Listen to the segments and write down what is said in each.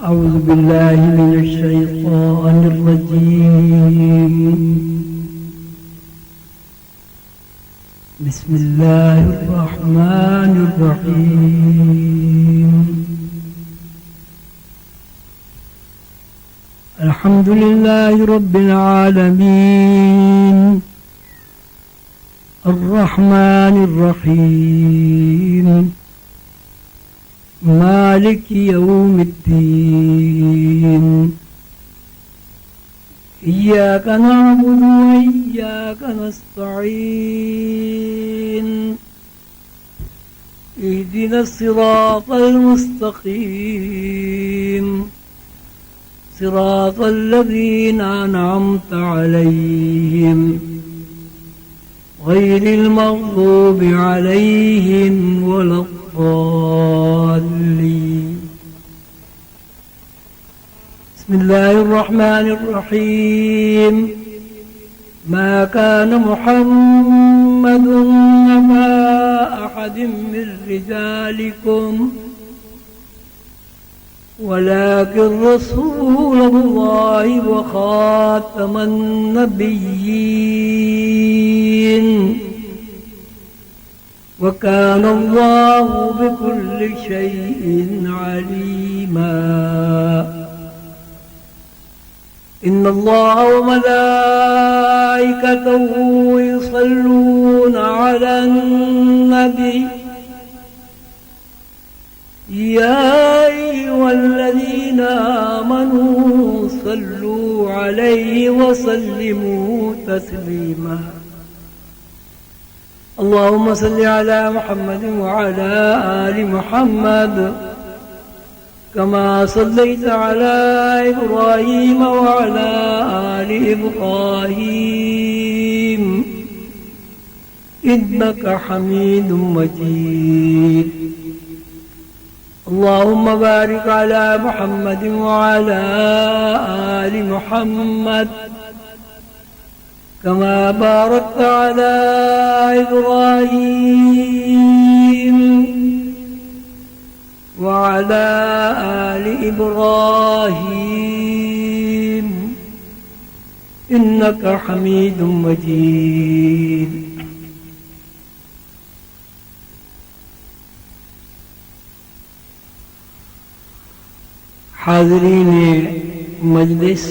أعوذ بالله من الشيطان الرجيم. بسم الله الرحمن الرحيم. الحمد لله رب العالمين، الرحمن الرحيم، مالك يوم الدين. إياك نعبد وإياك نستعين. اهدنا الصراط المستقيم، صراط الذين أنعمت عليهم غير المغضوب عليهم ولا الضالين. بسم الله الرحمن الرحيم. ما كان محمد أبا أحد من رجالكم ولكن رسول الله وخاتم النبيين، وكان الله بكل شيء عليما. إن الله وملائكته يصلون على النبي، يا أيها الذين آمنوا صلوا عليه وسلموا تسليما. اللهم صل على محمد وعلى آل محمد كما صليت على إبراهيم وعلى آل إبراهيم إنك حميد مجيد. اللهم بارك على محمد وعلى آل محمد كما باركت على إبراهيم وعلى آل إبراهيم إنك حميد مجيد. حاضرین مجلس،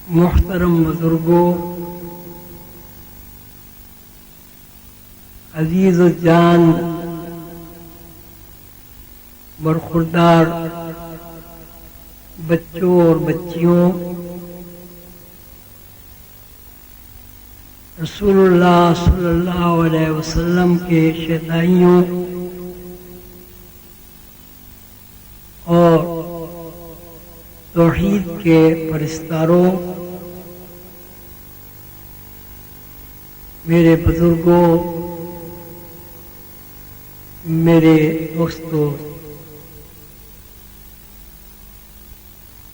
محترم بزرگوں، عزیز و جان برخوردار بچوں اور بچیوں، رسول اللہ صلی اللہ علیہ وسلم کے شیدائیوں اور توحید کے پرستاروں، میرے بزرگوں، میرے دوستوں،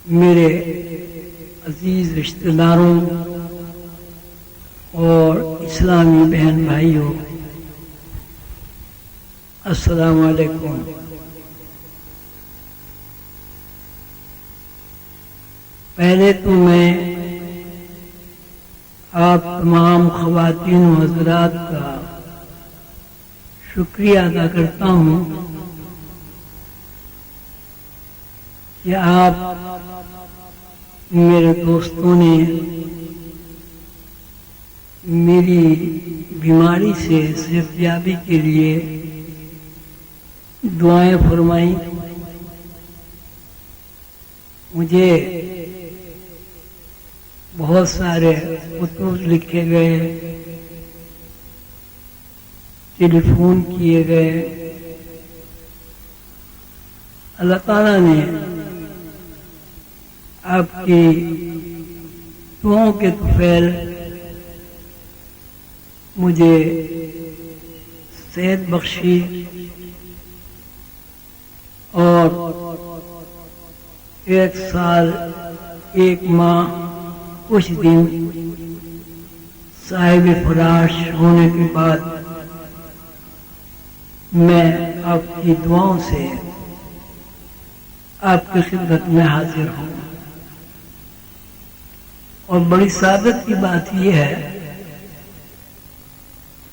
میرے عزیز رشتہ داروں اور اسلامی بہن بھائیوں، السلام علیکم۔ پہلے تو میں آپ تمام خواتین و حضرات کا شکریہ ادا کرتا ہوں کہ آپ میرے دوستوں نے میری بیماری سے صحت یابی کے لیے دعائیں فرمائیں۔ مجھے بہت سارے خطوط لکھے گئے، ٹیلی فون کیے گئے۔ اللہ تعالیٰ نے آپ کی دعاؤں کے طفیل مجھے صحت بخشی اور 1 سال 1 ماہ کچھ دن صاحب فراش ہونے کے بعد میں آپ کی دعاؤں سے آپ کی خدمت میں حاضر ہوں، اور بڑی سعادت کی بات یہ ہے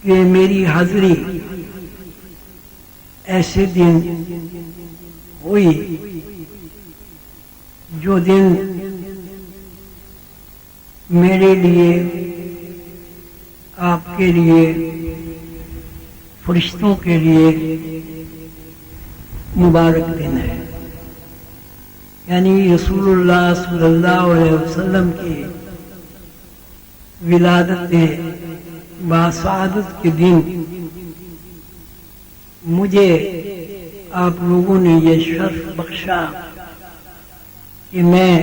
کہ میری حاضری ایسے دن ہوئی جو دن میرے لیے، آپ کے لیے، فرشتوں کے لیے مبارک دن ہے، یعنی رسول اللہ صلی اللہ علیہ وسلم کی ولادت باسعادت کے دن مجھے آپ لوگوں نے یہ شرف بخشا کہ میں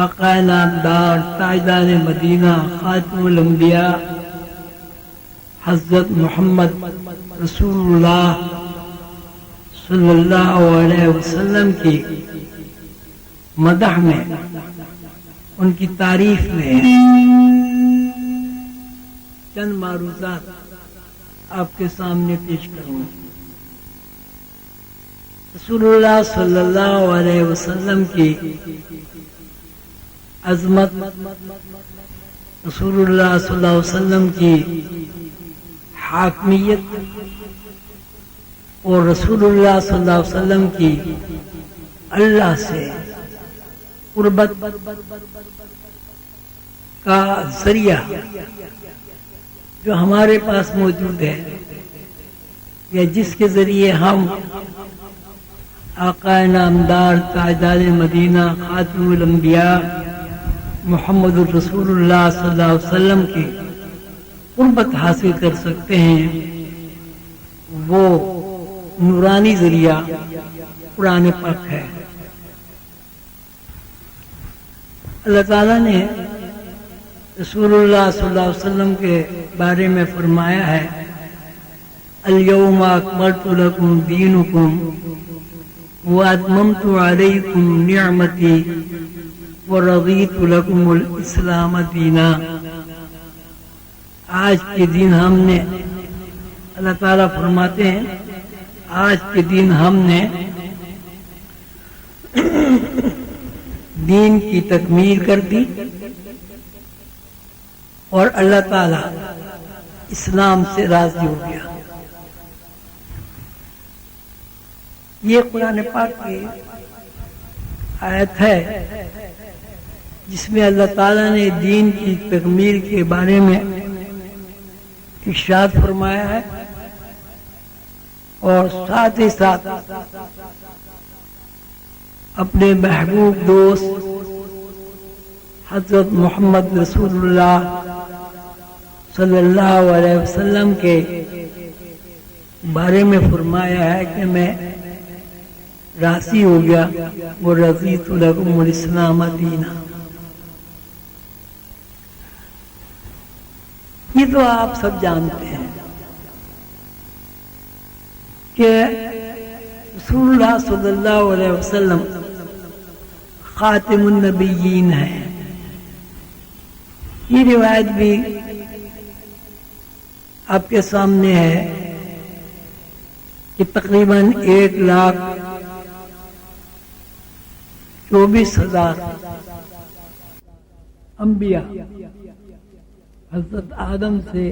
آقا نامدار تاجدار مدینہ خاتم الانبیاء حضرت محمد رسول اللہ صلی اللہ علیہ وسلم کی مدح میں، ان کی تعریف میں چند معروضات آپ کے سامنے پیش کروں۔ رسول اللہ صلی اللہ علیہ وسلم کی عظمت، رسول اللہ صلی اللہ علیہ وسلم کی حاکمیت اور رسول اللہ صلی اللہ علیہ وسلم کی اللہ سے قربت کا ذریعہ جو ہمارے پاس موجود ہے، یا جس کے ذریعے ہم آقا نامدار تاجدار مدینہ خاتم الانبیاء محمد الرسول اللہ صلی اللہ علیہ وسلم کی قربت حاصل کر سکتے ہیں، وہ نورانی ذریعہ قرآن پاک ہے۔ اللہ تعالیٰ نے رسول اللہ صلی اللہ علیہ وسلم کے بارے میں فرمایا ہے، الیوم اکملت لکم دینکم واتممت علیکم نعمتی ورضیت لکم الاسلام دینا۔ آج کے دن ہم نے، اللہ تعالیٰ فرماتے ہیں، آج کے دن ہم نے دین کی تکمیل کر دی اور اللہ تعالیٰ اسلام سے راضی ہو گیا۔ یہ قرآن پاک کی آیت ہے جس میں اللہ تعالیٰ نے دین کی تکمیل کے بارے میں ارشاد فرمایا ہے، اور ساتھ ہی ساتھ اپنے محبوب دوست حضرت محمد رسول اللہ صلی اللہ علیہ وسلم کے بارے میں فرمایا ہے کہ میں راضی ہو گیا، وہ رضیت لکم الاسلام دینا۔ یہ تو آپ سب جانتے ہیں کہ رسول اللہ صلی اللہ علیہ وسلم خاتم النبیین ہیں۔ یہ روایت بھی آپ کے سامنے ہے کہ تقریباً 1,24,000 انبیاء حضرت آدم سے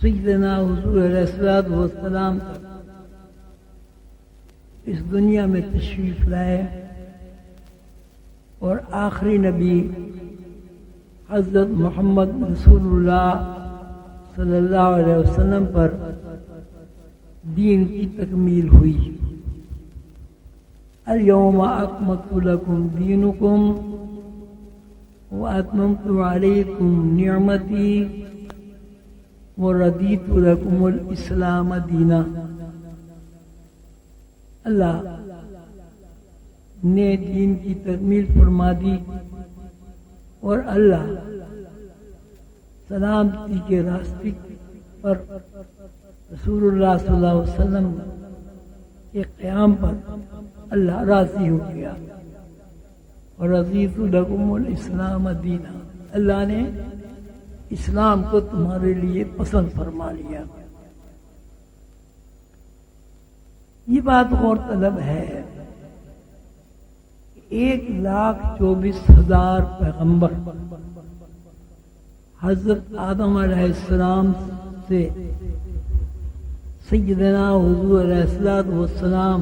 سیدنا حضور علیہ الصلوۃ والسلام اس دنیا میں تشریف لائے، اور آخری نبی حضرت محمد رسول اللہ صلی اللہ علیہ وسلم پر دین کی تکمیل ہوئی۔ الیوم اکملت لکم دینکم واتممت علیکم نعمتی ورضیت لکم الاسلام دینا۔ اللہ نے دین کی تکمیل فرما دی، اور اللہ سلامتی کے راستے پر رسول اللہ صلی اللہ علیہ وسلم کے قیام پر اللہ راضی ہو گیا، اور رضیت لکم الاسلام دینا، اللہ نے اسلام کو تمہارے لیے پسند فرما لیا۔ یہ بات غور طلب ہے 1,24,000 پیغمبر حضرت آدم علیہ السلام سے سیدنا حضور علیہ السلام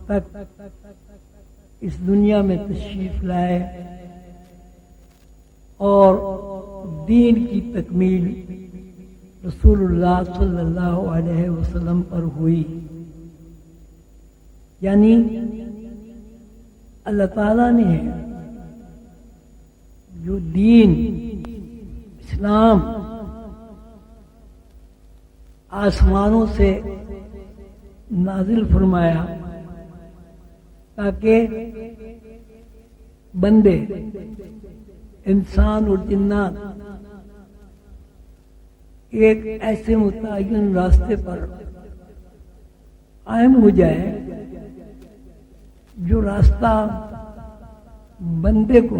تک اس دنیا میں تشریف لائے اور دین کی تکمیل رسول اللہ صلی اللہ علیہ وسلم پر ہوئی. یعنی اللہ تعالیٰ نے جو دین اسلام آسمانوں سے نازل فرمایا تاکہ بندے انسان اور جنات ایک ایسے متعین راستے پر قائم ہو جائے جو راستہ بندے کو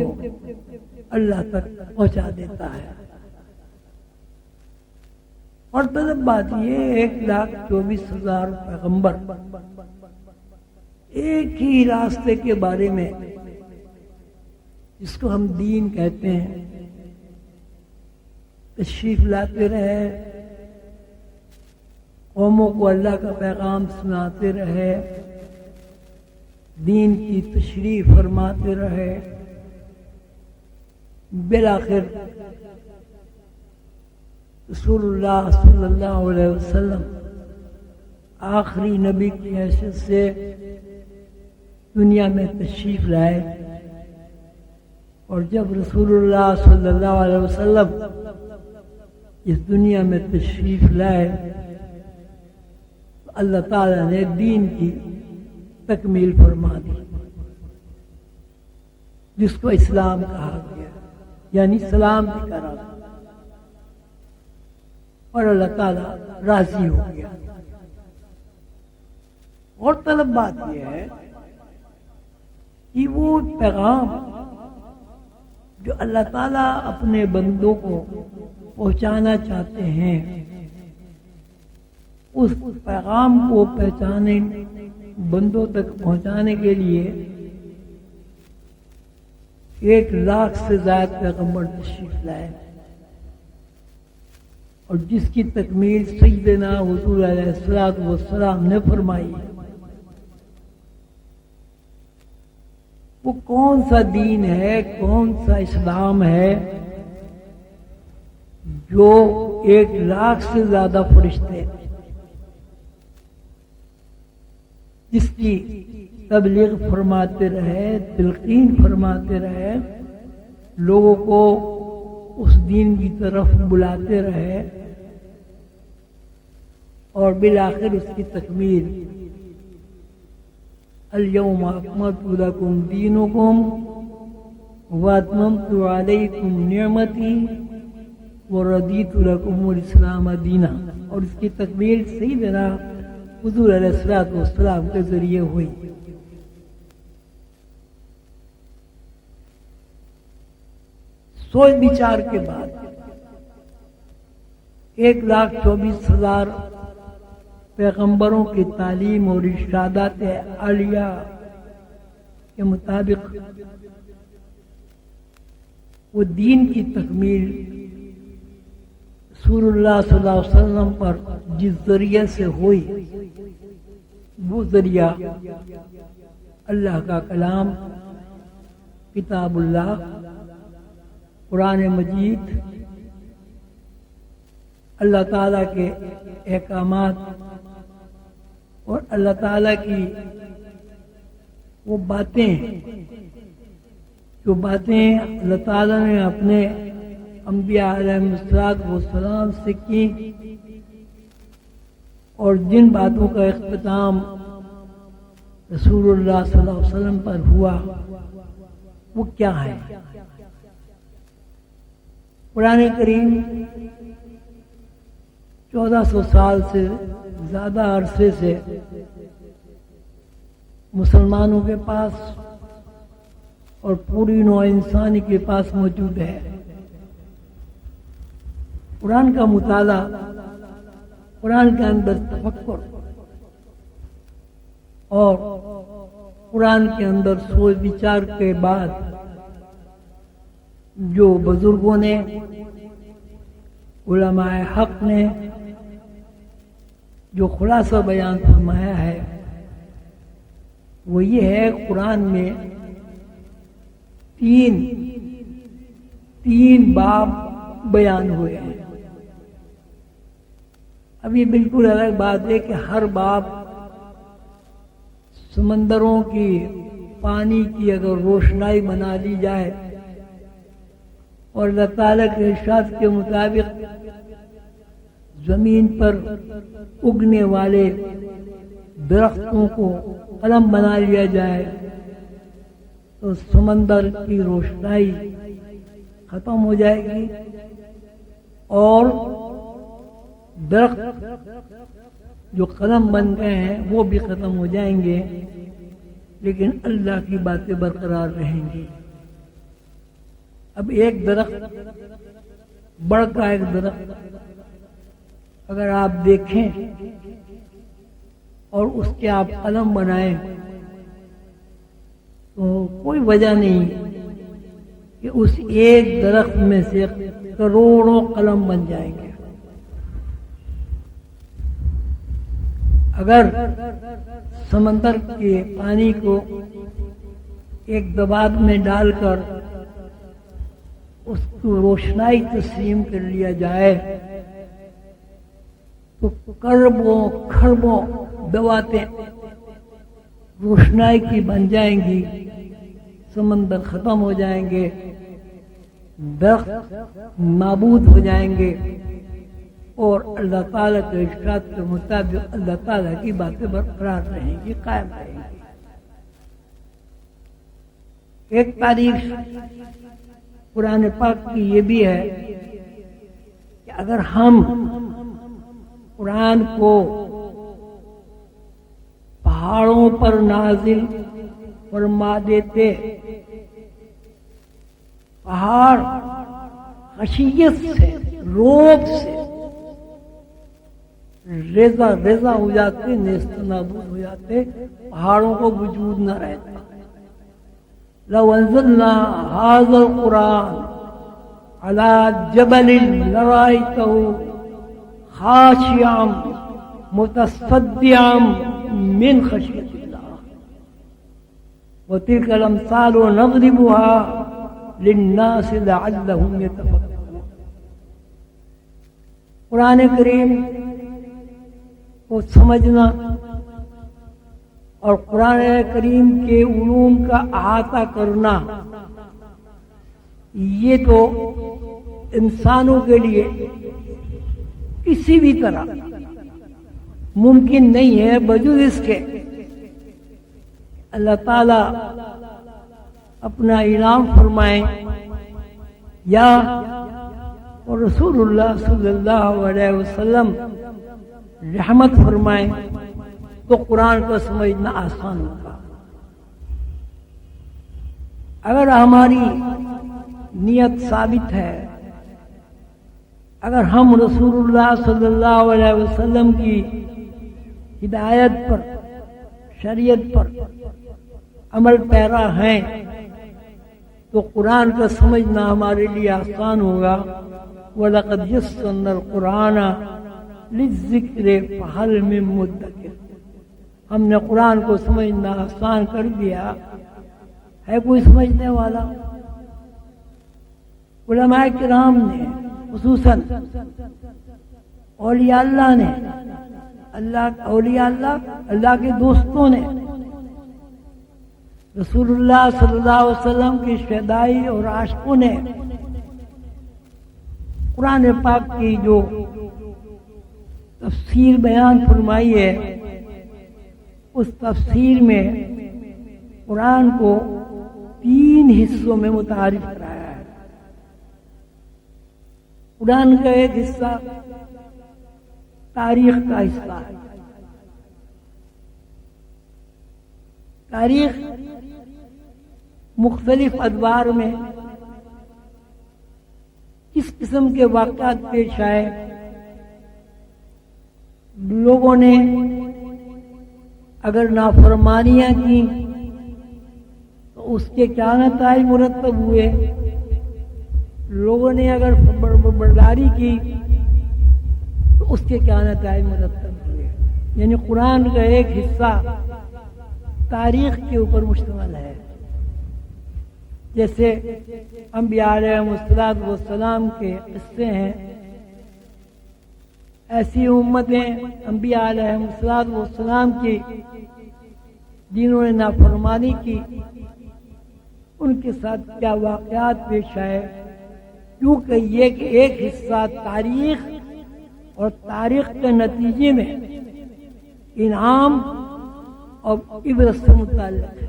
اللہ تک پہنچا دیتا ہے. اور طلب بات یہ 1,24,000 پیغمبر ایک ہی راستے کے بارے میں جس کو ہم دین کہتے ہیں تشریف لاتے رہے، قوموں کو اللہ کا پیغام سناتے رہے، دین کی تشریح فرماتے رہے. بالآخر رسول اللہ صلی اللہ علیہ وسلم آخری نبی کی حیثیت سے دنیا میں تشریف لائے، اور جب رسول اللہ صلی اللہ علیہ وسلم اس دنیا میں تشریف لائے تو اللہ تعالیٰ نے دین کی تکمیل فرما دی جس کو اسلام کہا گیا، یعنی سلامتی کا راستہ. اور اللہ تعالیٰ راضی ہو گیا. اور طلب بات یہ ہے کہ وہ پیغام جو اللہ تعالیٰ اپنے بندوں کو پہنچانا چاہتے ہیں اس پیغام کو پہچانے بندوں تک پہنچانے کے لیے 1,00,000 سے زائد پیغمبر تشریف لائے، اور جس کی تکمیل سیدنا حضور علیہ السلام نے فرمائی. وہ کون سا دین ہے، کون سا اسلام ہے جو 1,00,000 سے زیادہ فرشتے جس کی تبلیغ فرماتے رہے، تلقین فرماتے رہے، لوگوں کو اس دین کی طرف بلاتے رہے، اور بالآخر اس کی تکمیل الیوم اکملت لکم دینکم واتممت علیکم نعمتی ورضیت لکم الاسلام دینا، اور اس کی تکمیل سیدنا حضور علیہ السلام کے ذریعے ہوئی. سوچ بچار کے بعد 1,24,000 پیغمبروں کی تعلیم اور ارشادات عالیہ کے مطابق وہ دین کی تکمیل رسول اللہ صلی اللہ علیہ وسلم پر جس ذریعے سے ہوئی وہ ذریعہ اللہ کا کلام کتاب اللہ قرآن مجید، اللہ تعالیٰ کے احکامات اور اللہ تعالیٰ کی وہ باتیں جو باتیں اللہ تعالیٰ نے اپنے انبیاء علیہ السلام سے کی، اور جن باتوں کا اختتام رسول اللہ صلی اللہ علیہ وسلم پر ہوا وہ کیا ہے. قرآن کریم 1400 سال سے زیادہ عرصے سے مسلمانوں کے پاس اور پوری نوع انسانی کے پاس موجود ہے. قرآن کا مطالعہ، قرآن کے اندر تفکر اور قرآن کے اندر سوچ وچار کے بعد جو بزرگوں نے، علماء حق نے جو خلاصہ بیان فرمایا ہے وہ یہ ہے، قرآن میں تین باب بیان ہوئے ہیں۔ اب یہ بالکل الگ بات ہے کہ ہر باب سمندروں کی، پانی کی اگر روشنائی بنا لی جائے اور اللہ تعالیٰ کے ارشاد کے مطابق زمین پر اگنے والے درختوں کو قلم بنا لیا جائے تو سمندر کی روشنائی ختم ہو جائے گی اور درخت جو قلم بن گئے ہیں وہ بھی ختم ہو جائیں گے، لیکن اللہ کی باتیں برقرار رہیں گی۔ اب ایک درخت، بڑھ کا ایک درخت اگر آپ دیکھیں اور اس کے آپ قلم بنائیں تو کوئی وجہ نہیں کہ اس ایک درخت میں سے کروڑوں قلم بن جائیں گے۔ اگر سمندر کے پانی کو ایک دباغ میں ڈال کر اس کو روشنائی تسلیم کر لیا جائے تو کروڑوں خربوں دباتیں روشنائی کی بن جائیں گی، سمندر ختم ہو جائیں گے، درخت نابود ہو جائیں گے اور اللہ تعالیٰ کے ارشاد کے مطابق اللہ تعالیٰ کی باتیں برقرار رہیں گی، قائم رہیں گی۔ ایک تاریخ قرآن پاک کی یہ بھی ہے کہ اگر ہم قرآن کو پہاڑوں پر نازل فرما دیتے، پہاڑ خشیت سے، روب سے ریزہ ریزہ ہو جاتے، نیست نابود ہو جاتے، پہاڑوں کو وجود نہ رہتا۔ لو انزلنا هذا القرآن على جبل لرأيته خاشعا متصدعا من خشية الله وتلك الأمثال نضربها للناس لعلهم يتفكرون۔ قرآن کریم کو سمجھنا اور قرآن کریم کے علوم کا احاطہ کرنا یہ تو انسانوں کے لیے کسی بھی طرح ممکن نہیں ہے، بجز اس کے اللہ تعالی اپنا انعام فرمائیں یا رسول اللہ صلی اللہ علیہ وسلم رحمت فرمائیں تو قرآن کو سمجھنا آسان ہوگا۔ اگر ہماری نیت ثابت ہے، اگر ہم رسول اللہ صلی اللہ علیہ وسلم کی ہدایت پر، شریعت پر عمل پیرا ہیں تو قرآن کا سمجھنا ہمارے لیے آسان ہوگا۔ وَلَقَدْ يَسَّرْنَا الْقُرْآنَ لِلذِّكْرِ فَهَلْ مِن مُدَّكِرٍ، ہم نے قرآن کو سمجھنا آسان کر دیا، ہے کوئی سمجھنے والا؟ علماء کرام نے، خصوصاً اولیاء اللہ نے، اللہ کے دوستوں نے، رسول اللہ صلی اللہ علیہ وسلم کی شہدائی اور عاشقوں نے قرآن پاک کی جو تفسیر بیان فرمائی ہے، اس تفسیر میں قرآن کو 3 حصوں میں متعارف کرایا ہے۔ قرآن کا ایک حصہ تاریخ کا حصہ ہے۔ تاریخ مختلف ادوار میں کس قسم کے واقعات پیش آئے، لوگوں نے اگر نافرمانیاں کی تو اس کے کیا نتائج مرتب ہوئے، لوگوں نے اگر برداری کی تو اس کے کیا نتائج مرتب ہوئے۔ یعنی قرآن کا ایک حصہ تاریخ کے اوپر مشتمل ہے، جیسے انبیاء علیہ السلام کے قصے ہیں، ایسی امتیں انبیاء علیہ السلام کی جنہوں نے نافرمانی کی، ان کے ساتھ کیا واقعات پیش آئے، کیونکہ یہ کہ ایک حصہ تاریخ اور تاریخ کے نتیجے میں انعام اور عبرت سے متعلق ہے۔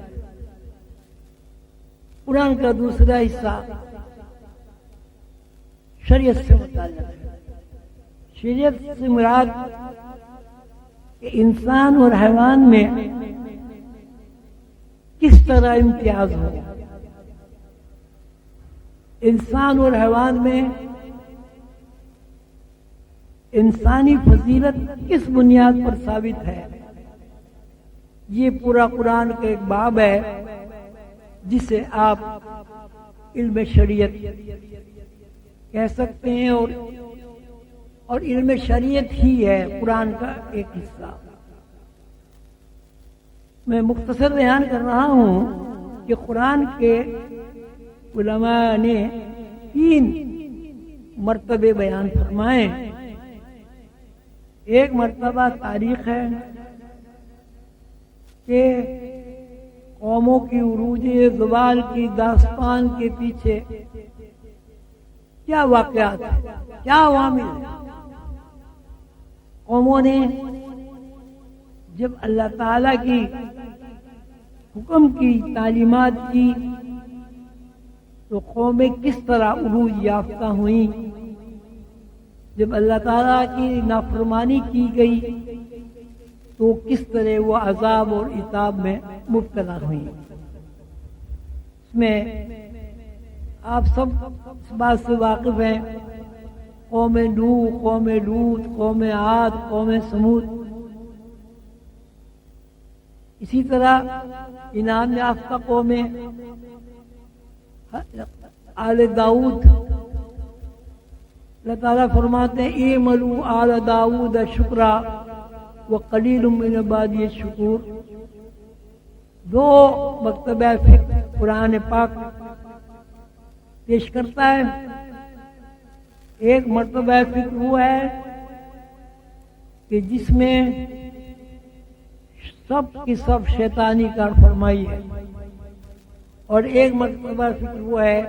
قرآن کا دوسرا حصہ شریعت سے متعلق ہے۔ شریعت سے مراد کہ انسان اور حیوان میں کس طرح امتیاز ہو، انسان اور حیوان میں انسانی فضیلت کس بنیاد پر ثابت ہے۔ یہ پورا قرآن کا ایک باب ہے جسے آپ علم شریعت کہہ سکتے ہیں، اور علم شریعت ہی ہے قرآن کا ایک حصہ۔ میں مختصر بیان کر رہا ہوں کہ قرآن کے علماء نے 3 مرتبے بیان فرمائے۔ ایک مرتبہ تاریخ ہے کہ قوموں کی عروج زوال کی داستان کے پیچھے کیا واقعات ہیں، کیا عوامل ہیں۔ قوموں نے جب اللہ تعالی کی حکم کی تعلیمات کی تو قومیں کس طرح عروج یافتہ ہوئیں، جب اللہ تعالیٰ کی نافرمانی کی گئی تو کس طرح وہ عذاب اور عتاب میں مبتلا ہوئیں۔ اس میں آپ سب اس بات سے واقف ہیں، قوم نوح، قوم لوط، قوم عاد، قوم سمود، اسی طرح انعام یافتہ قومیں آل داؤد۔ اللہ تعالیٰ فرماتے ہیں اعملوا آل داؤد شکرا وقلیل من عبادی الشکور۔ 2 مکتبہ فقہ قرآن پاک پیش کرتا ہے۔ ایک مرتبہ فکر وہ ہے کہ جس میں سب کی سب شیطانی کار فرمائی ہے، اور ایک مرتبہ فکر وہ ہے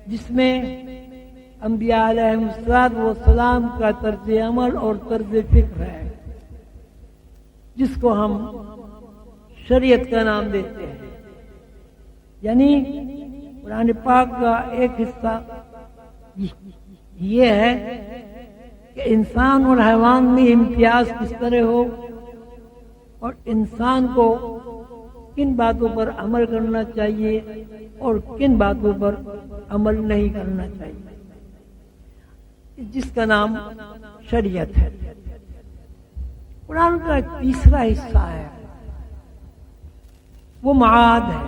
جس میں انبیاء علیہ السلام کا طرز عمل اور طرز فکر ہے، جس کو ہم شریعت کا نام دیتے ہیں۔ یعنی قرآن پاک کا ایک حصہ یہ ہے کہ انسان اور حیوان میں امتیاز کس طرح ہو، اور انسان کو کن باتوں پر عمل کرنا چاہیے اور کن باتوں پر عمل نہیں کرنا چاہیے، جس کا نام شریعت ہے۔ قرآن کا ایک تیسرا حصہ ہے، وہ معاد ہے،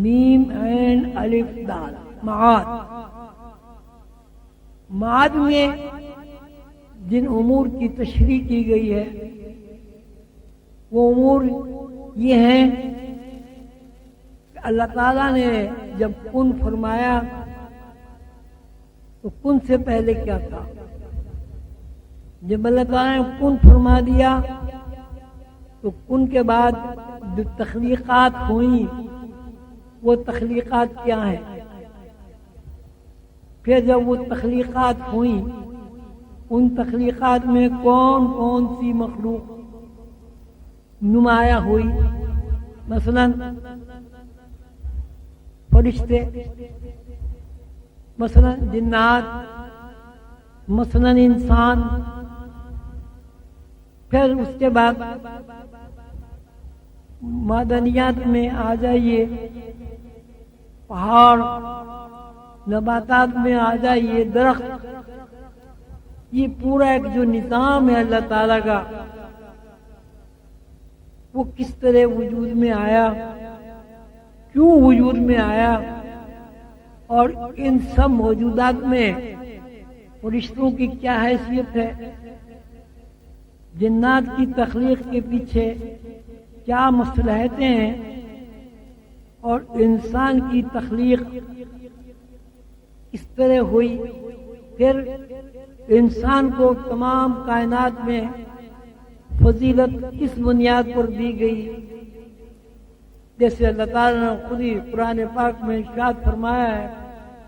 میم عین الف دال، معاد۔ معاد میں جن امور کی تشریح کی گئی ہے وہ امور یہ ہیں کہ اللہ تعالیٰ نے جب کن فرمایا تو کن سے پہلے کیا تھا، جب اللہ تعالیٰ نے کن فرما دیا تو کن کے بعد جو تخلیقات ہوئیں وہ تخلیقات کیا ہیں، پھر جب وہ تخلیقات ہوئیں ان تخلیقات میں کون کون سی مخلوق نمایاں ہوئی، مثلا فرشتے، مثلا جنات، مثلا انسان۔ پھر اس کے بعد معدنیات میں آ جائیے، پہاڑ، نباتات میں آ جائیے، درخت۔ یہ پورا ایک جو نظام ہے اللہ تعالیٰ کا، وہ کس طرح وجود میں آیا، کیوں وجود میں آیا، اور ان سب موجودات میں فرشتوں کی کیا حیثیت ہے، جنات کی تخلیق کے پیچھے کیا مصلحتیں ہیں، اور انسان کی تخلیق کس طرح ہوئی، پھر انسان کو تمام کائنات میں فضیلت کس بنیاد پر دی گئی، جیسے اللہ تعالیٰ نے خود ہی قرآن پاک میں ارشاد فرمایا ہے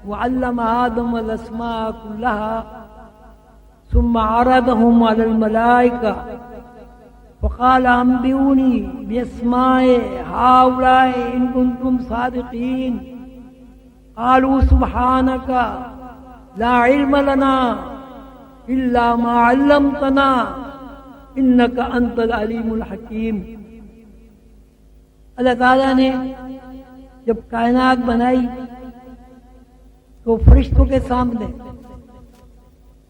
وَعَلَّمَ آدَمَ الْأَسْمَاءَ كُلَّهَا ثُمَّ عَرَضَهُمْ عَلَى الْمَلَائِكَةِ فَقَالَ أَنبِئُونِي بِأَسْمَاءِ هَؤُلَاءِ إِن كُنتُمْ صَادِقِينَ قَالُوا سُبْحَانَكَ لَا عِلْمَ لَنَا إِلَّا مَا عَلَّمْتَنَا إِنَّكَ أَنْتَ الْعَلِيمُ الْحَكِيمُ۔ اللہ تعالیٰ نے جب کائنات بنائی تو فرشتوں کے سامنے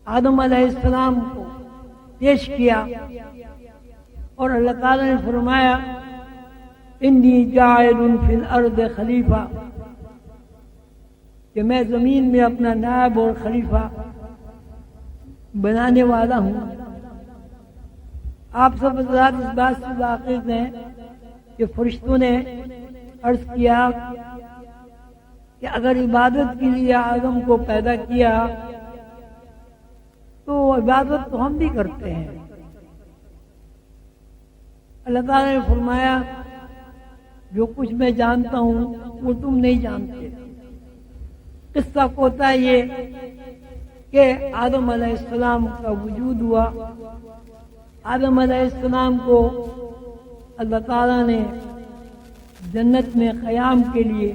آدم علیہ السلام کو پیش کیا، اور اللہ تعالیٰ نے فرمایا انی جاعل فی الارض خلیفہ، کہ میں زمین میں اپنا نائب اور خلیفہ بنانے والا ہوں۔ آپ سب حضرات اس بات سے واقف ہیں کہ فرشتوں نے عرض کیا کہ اگر عبادت کے لیے آدم کو پیدا کیا تو عبادت تو ہم بھی کرتے ہیں۔ اللہ تعالیٰ نے فرمایا جو کچھ میں جانتا ہوں وہ تم نہیں جانتے۔ قصہ ہوتا ہے یہ کہ آدم علیہ السلام کا وجود ہوا۔ آدم علیہ السلام کو اللہ تعالیٰ نے جنت میں قیام کے لیے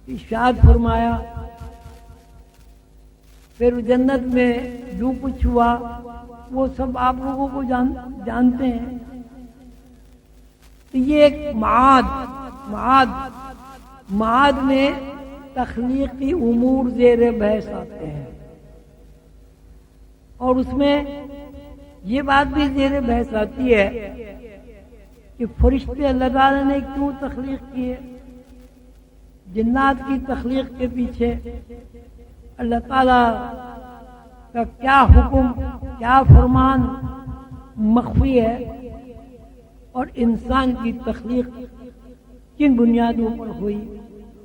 ارشاد فرمایا، پھر جنت میں جو کچھ ہوا وہ سب آپ لوگوں کو جانتے ہیں۔ تو یہ ایک معاد میں تخلیقی امور زیر بحث آتے ہیں، اور اس میں یہ بات بھی زیر بحث آتی ہے کہ فرشتے اللہ تعالیٰ نے کیوں تخلیق کیے، جنات کی تخلیق کے پیچھے اللہ تعالیٰ کا کیا حکم، کیا فرمان مخفی ہے، اور انسان کی تخلیق کن بنیادوں پر ہوئی،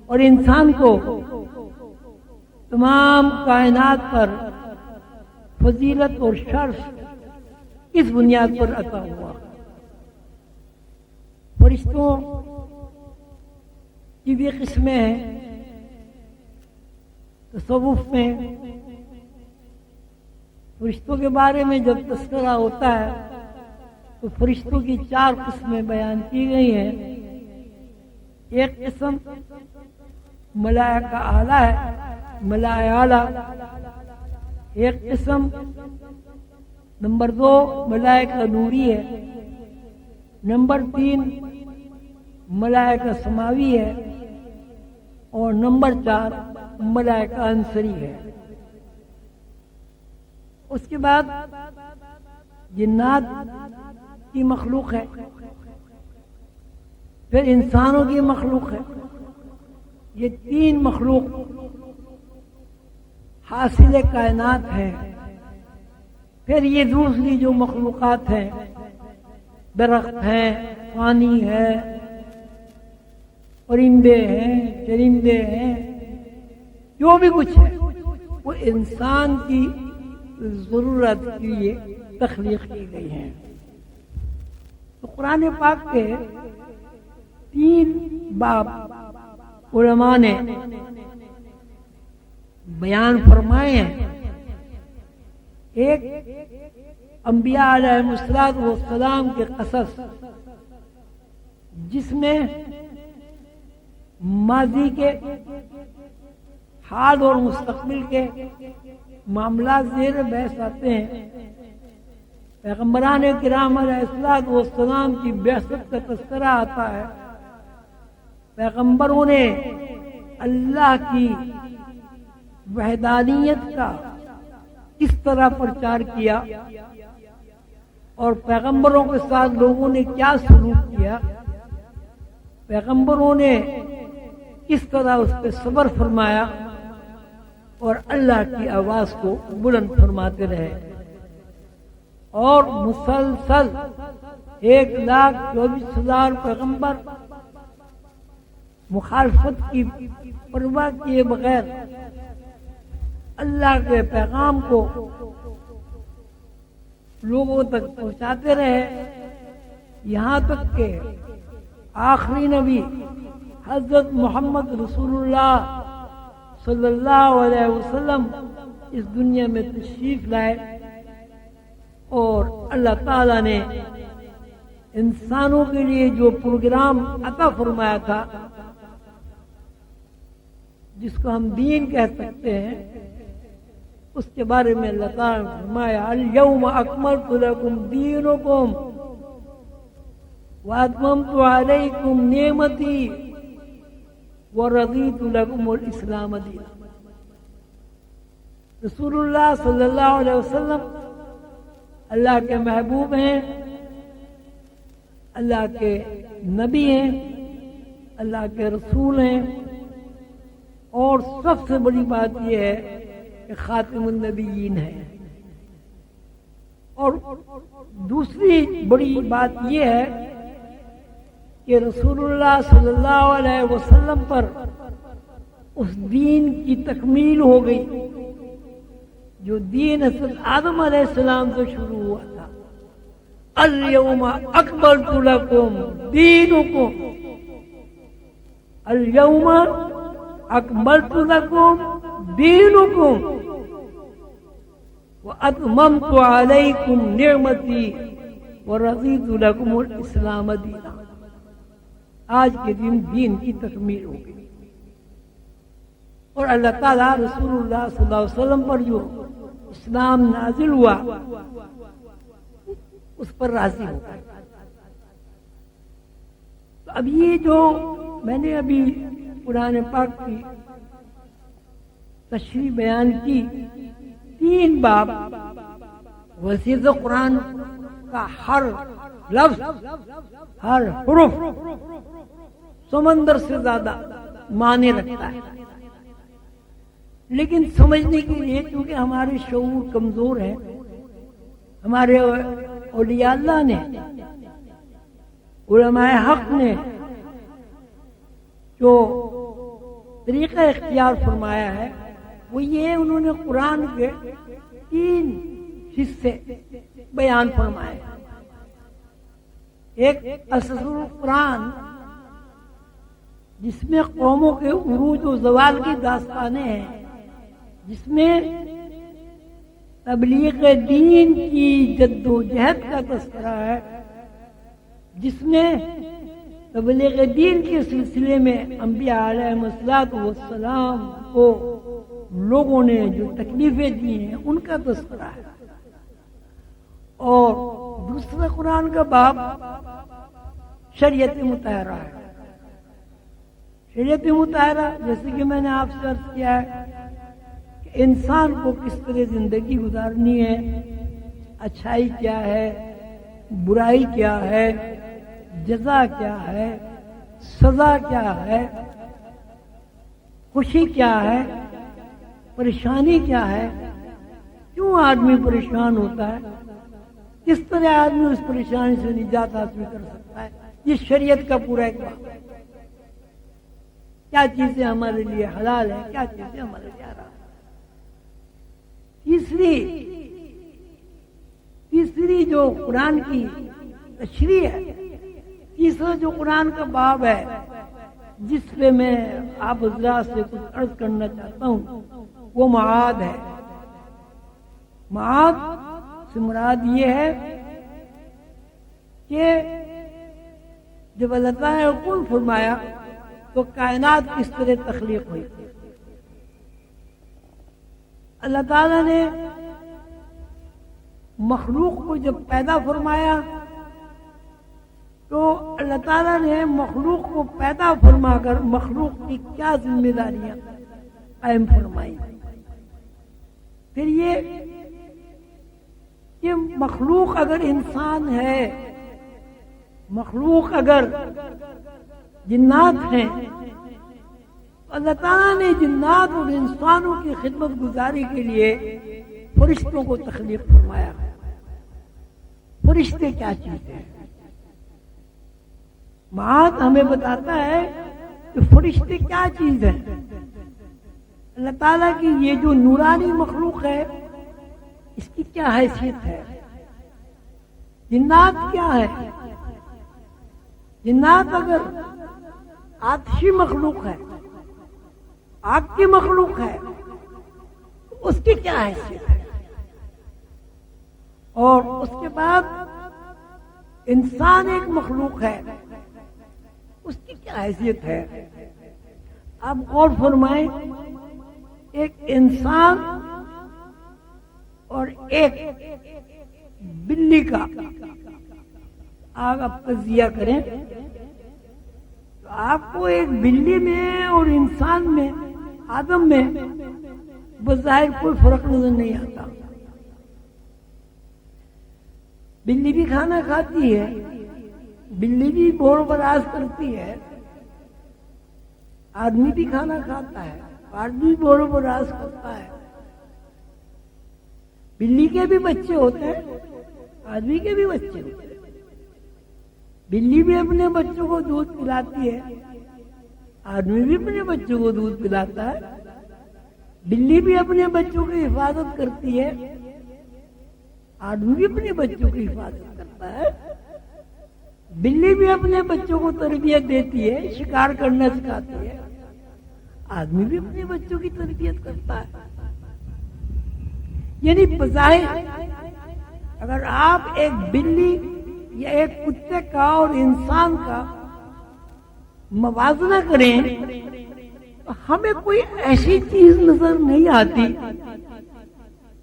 اور انسان کو تمام کائنات پر فضیلت اور شرف کس بنیاد پر عطا ہوا۔ فرشتوں کی بھی قسمیں ہیں۔ تصوف میں فرشتوں کے بارے میں جب تذکرہ ہوتا ہے تو فرشتوں کی 4 قسمیں بیان کی گئی ہیں۔ ایک قسم ملائکہ اعلیٰ ہے، ملائکہ اعلیٰ ایک قسم، نمبر 2 ملائکہ نوری ہے، نمبر 3 ملائکہ سماوی ہے، اور نمبر 4 ملائکہ انصری ہے۔ اس کے بعد جنات کی مخلوق ہے، پھر انسانوں کی مخلوق ہے۔ یہ 3 مخلوق حاصل کائنات ہیں۔ پھر یہ دوسری جو مخلوقات ہیں، درخت ہیں، پانی ہے، پرندے ہیں، چرندے ہیں، جو بھی کچھ ہے وہ انسان کی ضرورت کے لیے تخلیق کی گئی ہیں۔ تو قرآن پاک کے 3 باب علماء نے بیان فرمائے ہیں۔ ایک انبیاء علیہ السلام کے قصص، جس میں ماضی کے، حال اور مستقبل کے معاملات زیر بحث آتے ہیں۔ پیغمبران کرام علیہ السلام کی بعثت کا تذکرہ آتا ہے۔ پیغمبروں نے اللہ کی وحدانیت کا کس طرح پرچار کیا، اور پیغمبروں کے ساتھ لوگوں نے کیا سلوک کیا، پیغمبروں نے کس طرح اس پہ صبر فرمایا اور اللہ کی آواز کو بلند فرماتے رہے، اور مسلسل 1,24,000 پیغمبر مخالفت کی پرواہ کیے بغیر اللہ کے پیغام کو لوگوں تک پہنچاتے رہے، یہاں تک کہ آخری نبی حضرت محمد رسول اللہ صلی اللہ علیہ وسلم اس دنیا میں تشریف لائے، اور اللہ تعالیٰ نے انسانوں کے لیے جو پروگرام عطا فرمایا تھا، جس کو ہم دین کہہ سکتے ہیں، اس کے بارے میں اللہ تعالیٰ نے فرمایا الیوم اکملت لکم دینکم واتممت علیکم نعمتی ورضیت لکم الاسلام دینا۔ رسول اللہ صلی اللہ علیہ وسلم اللہ کے محبوب ہیں، اللہ کے نبی ہیں، اللہ کے رسول ہیں، اور سب سے بڑی بات یہ ہے کہ خاتم النبیین ہے، اور دوسری بڑی بات یہ ہے کہ رسول اللہ صلی اللہ علیہ وسلم پر اس دین کی تکمیل ہو گئی جو دین حضرت آدم علیہ السلام سے شروع ہوا تھا۔ الیوم اکملت لکم دینکم، الیوم اکملت لکم دینکم واتممت علیکم نعمتی ورضیت لکم الاسلام دینا۔ آج کے دن دین کی تکمیل ہو گئی، اور اللہ تعالیٰ رسول اللہ صلی اللہ علیہ وسلم پر جو اسلام نازل ہوا اس پر راضی ہو گئے۔ تو اب یہ جو میں نے ابھی قرآن پاک کی تشریح بیان کی، 3 باب، ویسے تو قرآن کا ہر لفظ، ہر حرف سمندر سے زیادہ معنی رکھتا ہے، لیکن سمجھنے کے لیے کیونکہ ہمارے شعور کمزور ہے، ہمارے اولیاء اللہ نے، علماء حق نے جو طریقہ اختیار فرمایا ہے وہ یہ، انہوں نے قرآن کے 3 حصے بیان فرمائے۔ ایک اساس القرآن جس میں قوموں کے عروج و زوال کی داستانیں ہیں، جس میں تبلیغ دین کی جد و جہد کا تذکرہ ہے، جس میں تبلیغ دین کے سلسلے میں انبیاء علیہ السلام کو لوگوں نے جو تکلیفیں دی ہیں ان کا تذکرہ ہے، اور دوسرا قرآن کا باب شریعت مطہرہ ہے۔ شریعت مطہرہ جیسے کہ میں نے آپ سے عرض کیا ہے کہ انسان کو کس طرح زندگی گزارنی ہے، اچھائی کیا ہے، برائی کیا ہے، جزا کیا ہے، سزا کیا ہے، خوشی کیا ہے، پریشانی کیا ہے، کیوں آدمی پریشان ہوتا ہے، کس طرح آدمی اس پریشانی سے نجات حاصل کر سکتا ہے، یہ شریعت کا پورا ایک باب ہے۔ کیا چیزیں ہمارے لیے حلال ہیں، کیا چیزیں ہمارے لیے حرام ہیں۔ تیسری جو قرآن کی تشریح ہے، تیسرا جو قرآن کا باب ہے جس پہ میں آپ حضرات سے کچھ عرض کرنا چاہتا ہوں، وہ معاد ہے۔ معاد سے مراد یہ ہے کہ جب اللہ تعالیٰ نے حکم فرمایا تو کائنات کس طرح تخلیق ہوئی۔ اللہ تعالیٰ نے مخلوق کو جب پیدا فرمایا تو اللہ تعالیٰ نے مخلوق کو پیدا فرما کر مخلوق کی کیا ذمہ داریاں قائم فرمائی۔ پھر یہ کہ مخلوق اگر انسان ہے، مخلوق اگر جنات ہیں، اللہ تعالیٰ نے جنات اور انسانوں کی خدمت گزاری کے لیے فرشتوں کو تخلیق فرمایا۔ فرشتے کیا چیز ہیں؟ معاد ہمیں بتاتا ہے کہ فرشتے کیا چیز ہیں۔ اللہ تعالیٰ کی یہ جو نورانی مخلوق ہے، اس کی کیا حیثیت ہے؟ جنات کیا ہے؟ جنات اگر آتشی مخلوق ہے، آگ کی مخلوق ہے، تو اس کی کیا حیثیت ہے؟ اور اس کے بعد انسان ایک مخلوق ہے، اس کی کیا حیثیت ہے؟ آپ غور فرمائیں، ایک انسان اور ایک بلی کا آپ تجزیہ کریں تو آپ کو ایک بلی میں اور انسان میں، آدم میں بظاہر کوئی فرق نظر نہیں آتا۔ بلی بھی کھانا کھاتی ہے، بلی بھی بور براز کرتی ہے، آدمی بھی کھانا کھاتا ہے، آدمی بور براز کرتا ہے۔ بلی کے بھی بچے ہوتے ہیں، آدمی کے بھی بچے ہوتے ہیں۔ بلی بھی اپنے بچوں کو دودھ پلاتی ہے، آدمی بھی اپنے بچوں کو دودھ پلاتا ہے۔ بلی بھی اپنے بچوں کی حفاظت کرتی ہے، آدمی بھی اپنے بچوں کی حفاظت کرتا ہے۔ بلی بھی اپنے بچوں کو تربیت دیتی ہے، شکار کرنا سکھاتی ہے، آدمی بھی اپنے بچوں کی تربیت کرتا ہے۔ یعنی بظاہر اگر آپ ایک بلی یا ایک کتے کا اور انسان کا موازنہ کریں تو ہمیں کوئی ایسی چیز نظر نہیں آتی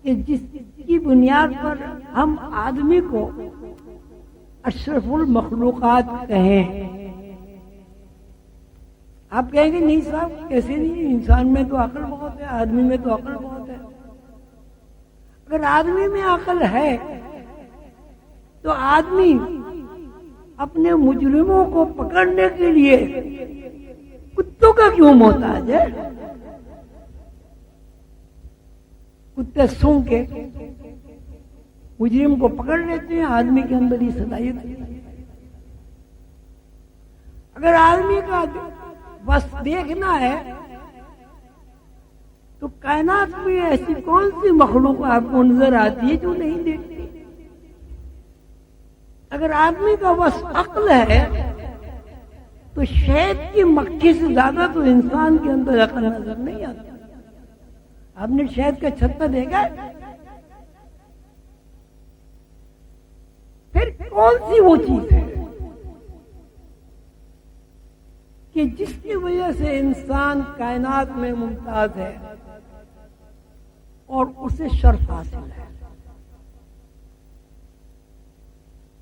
کہ جس کی بنیاد پر ہم آدمی کو اشرف المخلوقات کہیں۔ آپ کہیں گے نہیں صاحب کیسے نہیں، انسان میں تو عقل بہت ہے، آدمی میں تو عقل بہت ہے۔ اگر آدمی میں عقل ہے تو آدمی اپنے مجرموں کو پکڑنے کے لیے کتوں کا کیوں محتاج ہے؟ کتے سونگ کے مجرم کو پکڑ لیتے ہیں، آدمی کے اندر ہی صلاحیت ہے۔ اگر آدمی کا بس دیکھنا ہے تو کائنات میں ایسی کون سی مخلوق آپ کو نظر آتی ہے جو نہیں دیکھتی؟ اگر آدمی کا بس عقل ہے تو شہد کی مکھی سے زیادہ تو انسان کے اندر عقل نظر نہیں آتا۔ آپ نے شہد کا چھتا دیکھا؟ پھر کون سی وہ چیز ہے کہ جس کی وجہ سے انسان کائنات میں ممتاز ہے اور اسے شرف حاصل ہے؟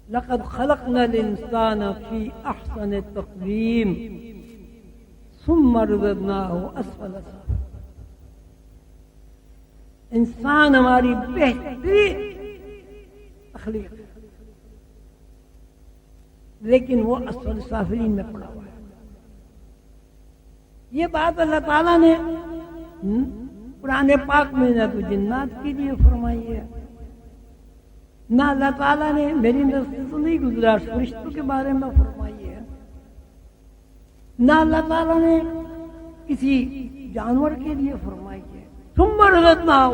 لقد خلقنا الانسان فی احسن تقویم ثم رددناہ اسفل سافلین۔ انسان ہماری بہترین تخلیق ہے، لیکن وہ اسفل سافلین میں پڑا ہوا ہے۔ یہ بات اللہ تعالیٰ نے قرآن پاک میں نہ تو جنات کے لیے فرمائی ہے، نہ اللہ تعالیٰ نے میری نظر سے تو نہیں گزرا فرشتوں کے بارے میں فرمائی ہے، نہ اللہ تعالیٰ نے کسی جانور کے لیے فرمائی ہے۔ ثم رددناہ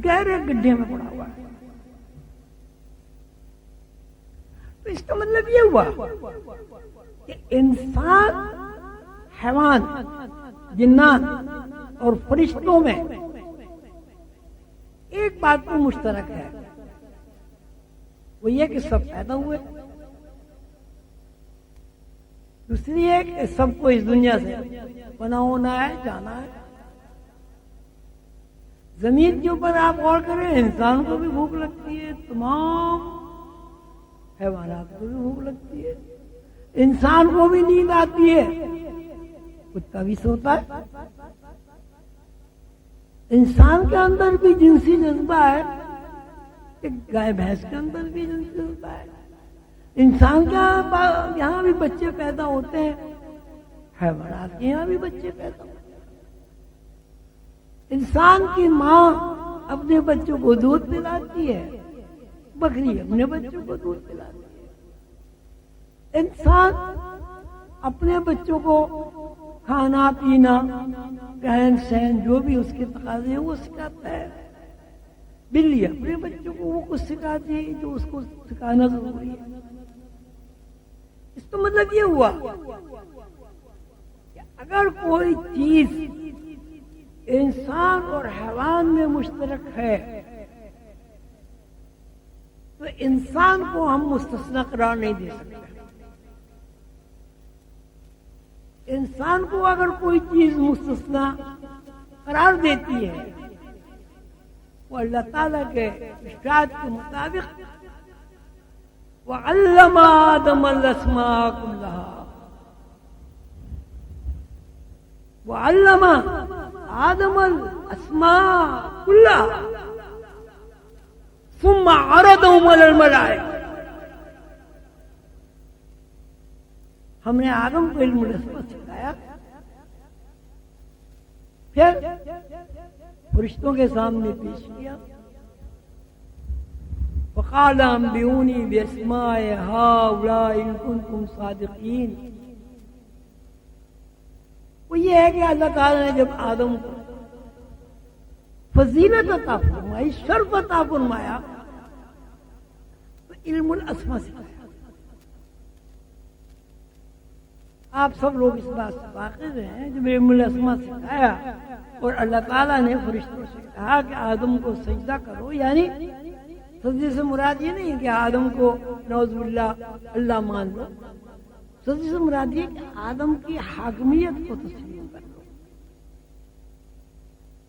گہرے گڈھے میں پڑا ہوا ہے۔ تو اس کا مطلب یہ ہوا کہ انسان، حیوان، جنات اور فرشتوں میں ایک بات تو مشترک ہے، وہ یہ کہ سب پیدا ہوئے۔ دوسری ہے کہ سب کو اس دنیا سے فنا ہونا ہے، جانا ہے۔ زمین کے اوپر آپ غور کریں، انسان کو بھی بھوک لگتی ہے، تمام حیوانات کو بھی بھوک لگتی ہے، انسان کو بھی نیند آتی ہے، کتا بھی سوتا ہے۔ انسان کے اندر بھی جنسی جذبہ ہے کہ گائے بھینس کے اندر بھی جنسی جذبہ ہے. انسان کے یہاں بھی بچے پیدا ہوتے ہیں, حیوانات کے یہاں بھی بچے پیدا ہوتے ہیں. انسان کی ماں اپنے بچوں کو دودھ پلاتی ہے, بکری اپنے بچوں کو دودھ پلاتی ہے. انسان اپنے بچوں کو کھانا پینا رہن سہن جو بھی اس کے تقاضے ہیں وہ سکھاتا ہے. بلی اپنے بچوں کو وہ کچھ سکھاتی ہے جو اس کو سکھانا ضروری ہے. اس کا مطلب یہ ہوا کہ اگر کوئی چیز انسان اور حیوان میں مشترک ہے تو انسان کو ہم مستثنا قرار نہیں دے سکتے. انسان کو اگر کوئی چیز مستثنا قرار دیتی ہے وہ اللہ تعالیٰ کے ارشاد کے مطابق وَعَلَّمَ آدَمَ الْأَسْمَاءَ كُلَّهَا, وَعَلَّمَ آدَمَ الْأَسْمَاءَ كُلَّهَا ثُمَّ عَرَضَهُمْ عَلَى الْمَلَائِكَةِ. ہم نے آدم کو علم الاسماء سکھایا, پھر فرشتوں کے سامنے پیش کیا. وقال انبئونی باسماء هؤلاء ان کنتم صادقین. وہ یہ ہے کہ اللہ تعالیٰ نے جب آدم کو فضیلت عطا فرمائی, شرف عطا فرمایا, تو علم الاسماء سکھایا. آپ سب لوگ اس بات سے واقف ہیں جب علم الاسماء سکھایا اور اللہ تعالیٰ نے فرشتوں سے کہا کہ آدم کو سجدہ کرو, یعنی سجدے سے مراد یہ نہیں کہ آدم کو نعوذ باللہ اللہ مان لو, سجدے سے مراد یہ کہ آدم کی حاکمیت کو تسلیم کر لو.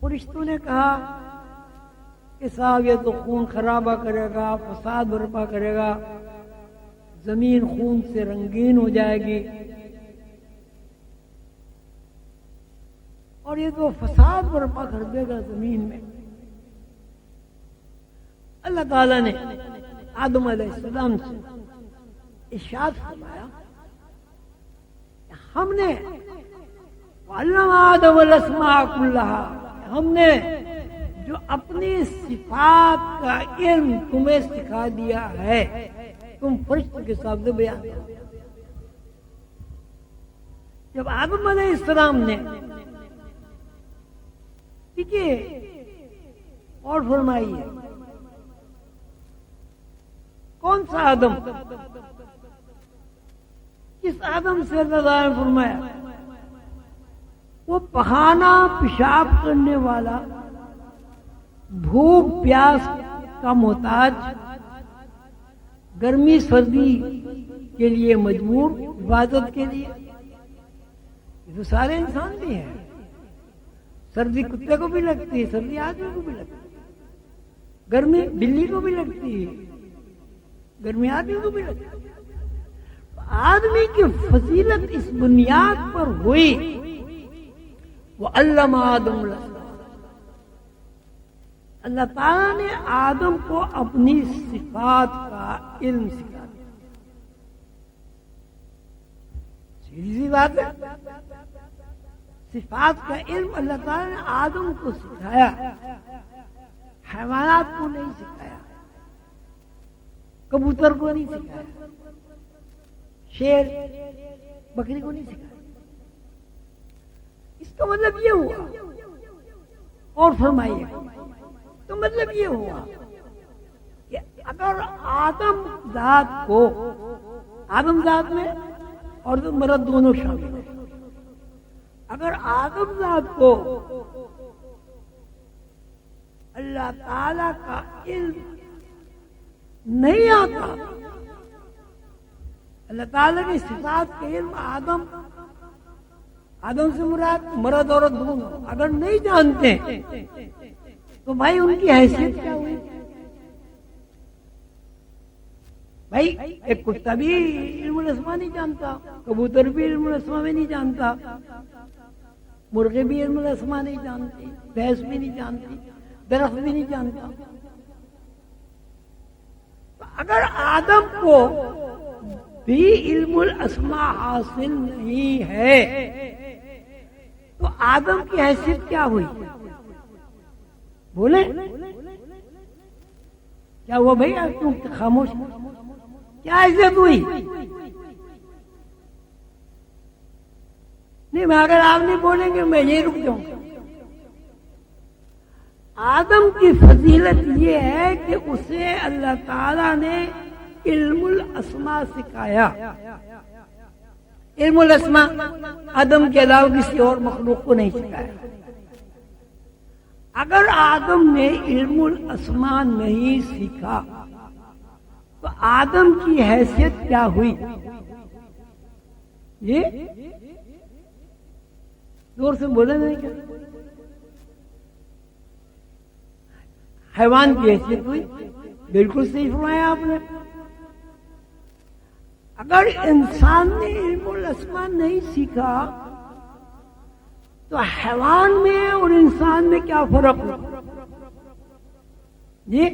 فرشتوں نے کہا کہ صاحب یہ تو خون خرابہ کرے گا, فساد برپا کرے گا, زمین خون سے رنگین ہو جائے گی, اور یہ تو فساد برپا کر دے گا زمین میں. اللہ تعالیٰ نے آدم علیہ السلام سے ارشاد فرمایا کہ ہم نے وَعَلَّمَ آدَمَ الْأَسْمَاءَ كُلَّهَا, ہم نے جو اپنی صفات کا علم تمہیں سکھا دیا ہے تم فرشتوں کے سامنے بیان کرو. جب آدم علیہ السلام نے اور فرمائیے کون سا آدم, کس آدم سے اللہ تعالیٰ نے فرمایا؟ وہ پخانہ پیشاب کرنے والا, بھوک پیاس کا محتاج, گرمی سردی کے لیے مجبور, عبادت کے لیے. یہ تو سارے انسان بھی ہیں. سردی کتے کو بھی لگتی ہے, سردی آدمی کو بھی لگتی ہے, گرمی بلی کو بھی لگتی ہے, گرمی آدمی کو بھی لگتی ہے. آدمی کی فضیلت اس بنیاد پر ہوئی وَعَلَّمَ آدَمَ الْأَسْمَاءَ, اللہ تعالیٰ نے آدم کو اپنی صفات کا علم سکھا دیا. سیدھی سی بات ہے, صفات کا علم اللہ تعالیٰ نے آدم کو سکھایا, حیوانات کو نہیں سکھایا, کبوتر کو نہیں سکھایا, شیر بکری کو نہیں سکھایا. اس کا مطلب یہ ہوا, اور فرمائیے, تو مطلب یہ ہوا کہ اگر آدم ذات کو, آدم ذات میں اور مرد دونوں شامل ہیں, اگر آدم ذات کو اللہ تعالی کا علم نہیں آتا, اللہ تعالی کی صفات کا علم آدم سے مراد مرد عورت دونوں اگر نہیں جانتے تو بھائی ان کی حیثیت کیا ہوئی؟ بھائی ایک کتا بھی علم الاسماء نہیں جانتا, کبوتر بھی علم الاسماء میں نہیں جانتا, مرغے بھی علم الاسماء نہیں جانتے، بھینس بھی نہیں جانتی، درخت بھی نہیں جانتا. اگر آدم کو بھی علم الاسماء حاصل نہیں ہے تو آدم کی حیثیت کیا ہوئی؟ بولے کیا ہوا بھائی؟ آپ تم خاموش، کیا عزت ہوئی؟ نہیں، میں اگر آپ نہیں بولیں گے میں یہی رک جاؤں گا. آدم کی فضیلت یہ ہے کہ اسے اللہ تعالی نے علم الاسماء سکھایا. علم الاسماء آدم کے علاوہ کسی اور مخلوق کو نہیں سکھایا. اگر آدم نے علم الاسماء نہیں سیکھا تو آدم کی حیثیت کیا ہوئی؟ یہ زور سے بولے نہیں کیا؟ حیوان کی حیثیت ہوئی. بالکل صحیح فرمایا آپ نے. اگر انسان نے علم الاسماء نہیں سیکھا تو حیوان میں اور انسان میں کیا فرق ہو؟ جی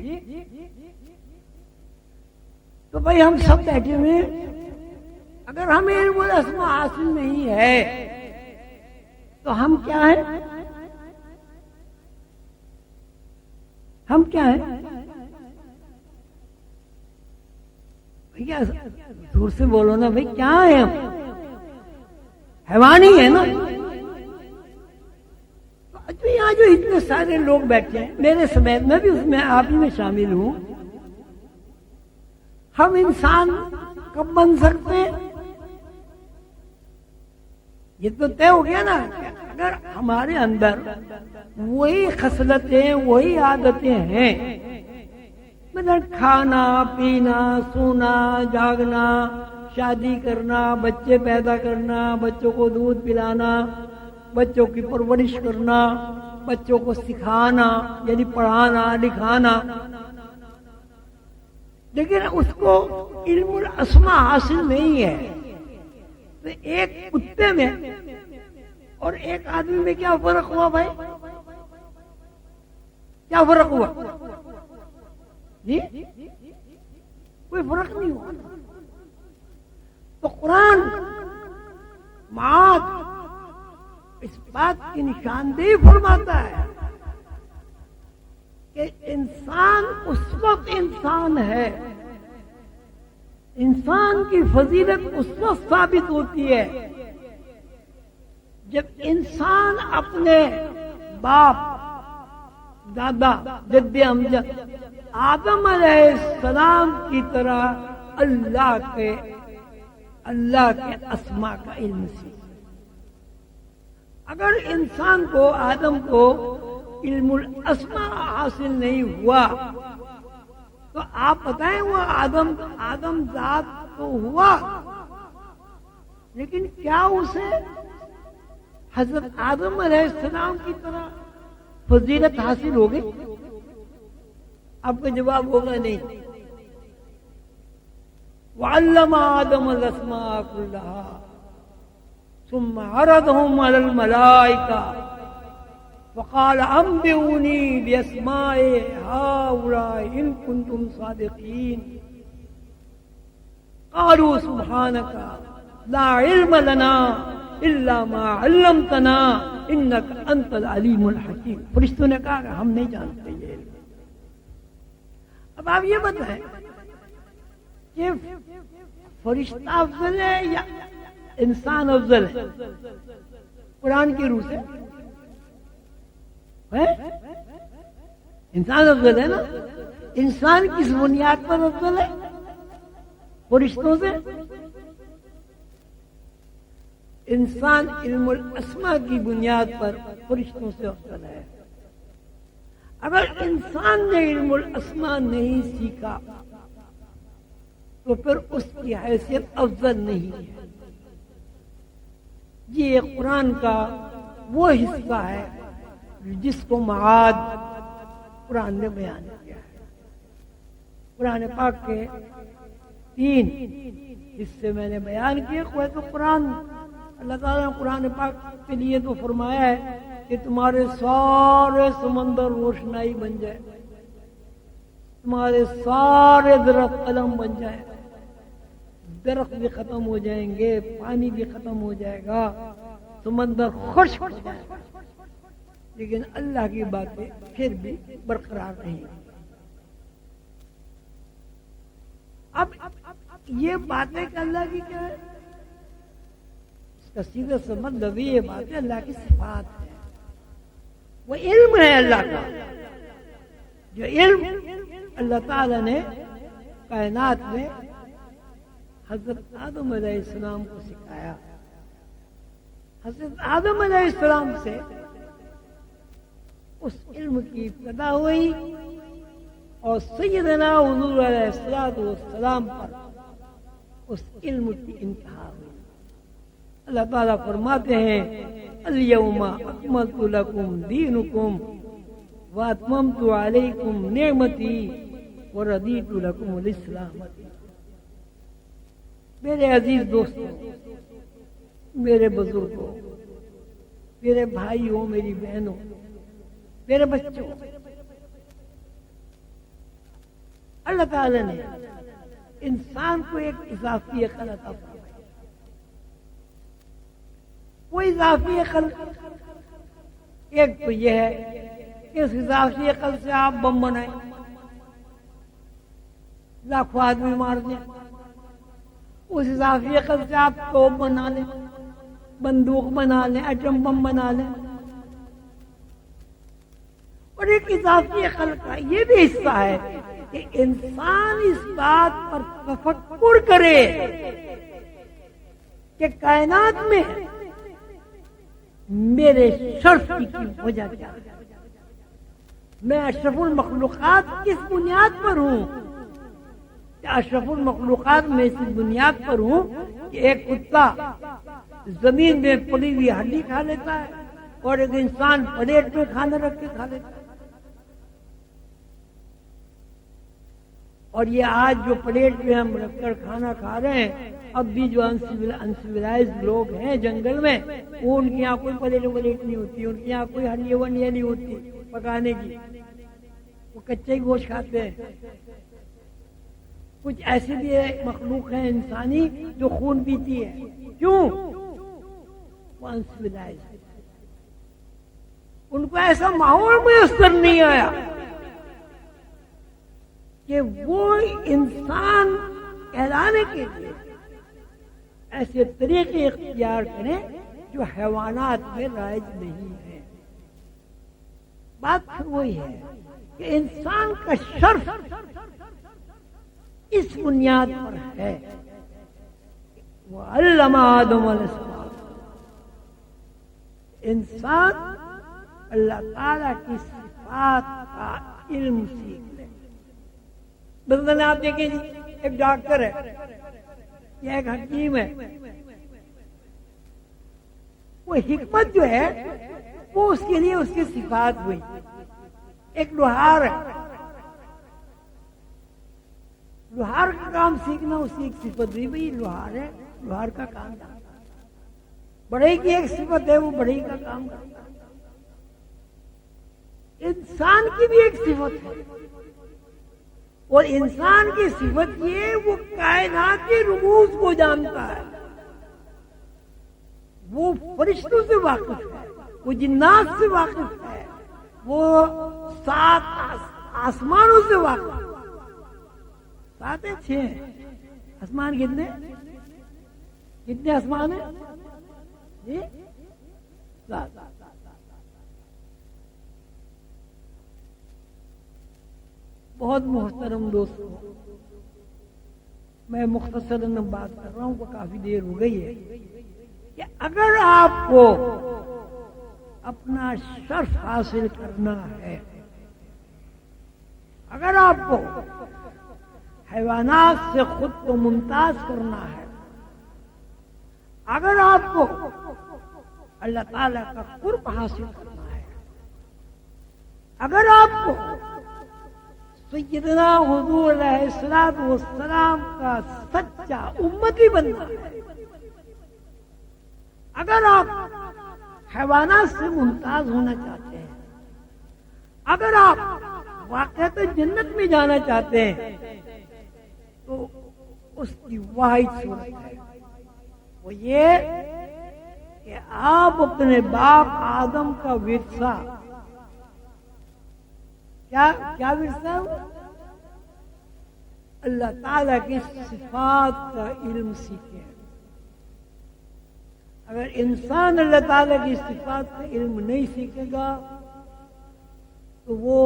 تو بھائی ہم سب بیٹھے ہوئے، اگر ہمیں علم الاسماء حاصل نہیں ہے تو ہم کیا ہیں؟ ہم کیا ہیں بھیا؟ دور سے بولو نا بھائی، کیا ہے ہم؟ حیوان ہی ہے نا. تو یہاں جو اتنے سارے لوگ بیٹھے ہیں میرے سمیت، میں بھی اس میں آپ ہی میں شامل ہوں، ہم انسان کب بن سکتے ہیں؟ یہ تو طے ہو گیا نا. اگر ہمارے اندر وہی خصلتیں، وہی عادتیں ہیں، مطلب کھانا پینا، سونا جاگنا، شادی کرنا، بچے پیدا کرنا، بچوں کو دودھ پلانا، بچوں کی پرورش کرنا، بچوں کو سکھانا یعنی پڑھانا لکھانا، لیکن اس کو علم الاسماء حاصل نہیں ہے. تو ایک کتے میں اور ایک آدمی میں کیا فرق ہوا بھائی؟ کیا فرق ہوا؟ جی کوئی فرق نہیں ہوا. تو قرآن معاد اس بات کی نشاندہی فرماتا ہے کہ انسان اس وقت انسان ہے، انسان کی فضیلت اس وقت ثابت ہوتی ہے جب انسان اپنے باپ دادا جد امجد آدم علیہ السلام کی طرح اللہ کے اسماء کا علم سیکھے. اگر انسان کو، آدم کو علم الاسماء حاصل نہیں ہوا تو آپ بتائیں وہ آدم ذات تو ہوا، لیکن کیا اسے حضرت آدم علیہ السلام کی طرح فضیلت حاصل ہو گئی؟ آپ کا جواب ہوگا نہیں. وعلم آدم الاسماء كلها ثم عرضهم على الملائكة فقال انبئوني باسماء هؤلاء ان كنتم صادقين قالوا سبحانك لا علم لنا الا ما علمتنا انك انت العليم الحكيم. فرشتوں نے کہا کہ ہم نہیں جانتے یہ علم. اب آپ یہ بتائیں کہ فرشتہ افضل ہے یا انسان افضل ہے؟ قرآن کی روح سے انسان افضل ہے نا. انسان کس بنیاد پر افضل ہے؟ فرشتوں سے. انسان علم الاسماء کی بنیاد پر فرشتوں سے افضل ہے. اگر انسان نے علم الاسماء نہیں سیکھا تو پھر اس کی حیثیت افضل نہیں ہے. یہ قرآن کا وہ حصہ ہے جس کو معاد قرآن نے بیان کیا ہے. قرآن پاک کے 3 حصے میں نے بیان کیے. کوئی تو قرآن اللہ تعالیٰ نے قرآن پاک کے لیے تو فرمایا ہے کہ تمہارے سارے سمندر روشنائی بن جائے، تمہارے سارے درخت قلم بن جائے، درخت بھی ختم ہو جائیں گے، پانی بھی ختم ہو جائے گا، سمندر خشک ہو جائے گا، لیکن اللہ کی باتیں پھر بھی برقرار رہیں۔ اب یہ باتیں کہ اللہ کی کیا ہے، اس کا سیدھا سا مطلب یہ بات ہے اللہ کی صفات ہے، وہ علم ہے اللہ کا، جو علم اللہ تعالی نے کائنات میں حضرت آدم علیہ السلام کو سکھایا۔ حضرت آدم علیہ السلام سے اس علم کی ابتدا ہوئی اور سیدنا حضور علیہ السلام پر اس علم کی انتہا ہوئی۔ اللہ تعالیٰ فرماتے ہیں الیوم اکملت لکم دینکم واتممت علیکم نعمتی ورضیت لکم الاسلام دینا۔ میرے عزیز دوستوں، میرے بزرگوں، میرے بھائیوں، میری بہنوں، میرے بچوں، اللہ تعالی نے انسان کو ایک اضافی عقل عطا فرمائی۔ وہ اضافی عقل ایک تو یہ ہے کہ اس اضافی عقل سے آپ بم بنائیں، لاکھوں آدمی مار دیں، اس اضافی عقل سے آپ توپ بنا لیں، بندوق بنا لیں، ایٹم بم بنا لیں، اور ایک اضافی عقل کا یہ بھی حصہ ہے کہ انسان اس بات پر تفکر کرے کہ کائنات میں میرے شرف کی وجہ کیا ہے، میں اشرف المخلوقات کس بنیاد پر ہوں؟ اشرف المخلوقات میں اس بنیاد پر ہوں کہ ایک کتا زمین میں پڑی ہوئی ہڈی کھا لیتا ہے اور ایک انسان پلیٹ میں کھانا رکھ کے کھا لیتا ہے، اور یہ آج جو پلیٹ میں ہم رکھ کر کھانا کھا رہے ہیں، اب بھی جو انسیولائزڈ لوگ ہیں جنگل میں، وہ ان کے یہاں کوئی پلیٹ نہیں ہوتی، ان کے یہاں کوئی ہڈیاں ونڈیاں نہیں ہوتی پکانے کی، وہ کچے گوشت کھاتے ہیں۔ کچھ ایسی بھی مخلوق ہیں انسانی جو خون پیتی ہے، کیوں؟ وہ انسیولائزڈ، ان کو ایسا ماحول میسر نہیں آیا کہ وہ انسان کہلانے کے لیے ایسے طریقے اختیار کریں جو حیوانات میں رائج نہیں ہے۔ بات پھر وہی ہے کہ انسان کا شرف اس بنیاد پر ہے، وہ علم آدم علیہ السلام، انسان اللہ تعالی کی صفات کا علم سیکھ لے۔ مثلاً آپ دیکھیں جی، ایک ڈاکٹر ہے یا ایک حکیم ہے، وہ حکمت جو ہے وہ اس کے لیے اس کی صفات ہوئی۔ ایک لوہار ہے، لوہار کا کام سیکھنا اس کی ایک صفت ہوئی، بھائی لوہار ہے، لوہار کا کام کرتا ہے۔ بڑھئی کی ایک صفت ہے، وہ بڑھئی کا کام کرتا ہے۔ انسان کی بھی ایک صفت ہے، اور انسان کی صفت یہ وہ کائنات کے رموز کو جانتا ہے، وہ فرشتوں سے واقف ہے، وہ جنات سے واقف ہے، وہ 7 آسمانوں سے واقف ہے۔ 7 ہے 6 ہیں آسمان، کتنے آسمان ہیں جی؟ 7۔ بہت محترم دوستوں، میں مختصراً بات کر رہا ہوں، وہ کافی دیر ہو گئی ہے، کہ اگر آپ کو اپنا شرف حاصل کرنا ہے، اگر آپ کو حیوانات سے خود کو ممتاز کرنا ہے، اگر آپ کو اللہ تعالی کا قرب حاصل کرنا ہے، اگر آپ کو سیدنا حضور علیہ السلام کا سچا امتی بننا ہے، اگر آپ حیوانات سے ممتاز ہونا چاہتے ہیں، اگر آپ واقعات جنت میں جانا چاہتے ہیں، تو اس کی واحد صورت ہے وہ یہ کہ آپ اپنے باپ آدم کا ورثہ، کیا ورثہ ہو؟ اللہ تعالیٰ کی صفات کا علم سیکھیں۔ اگر انسان اللہ تعالیٰ کی صفات کا علم نہیں سیکھے گا تو وہ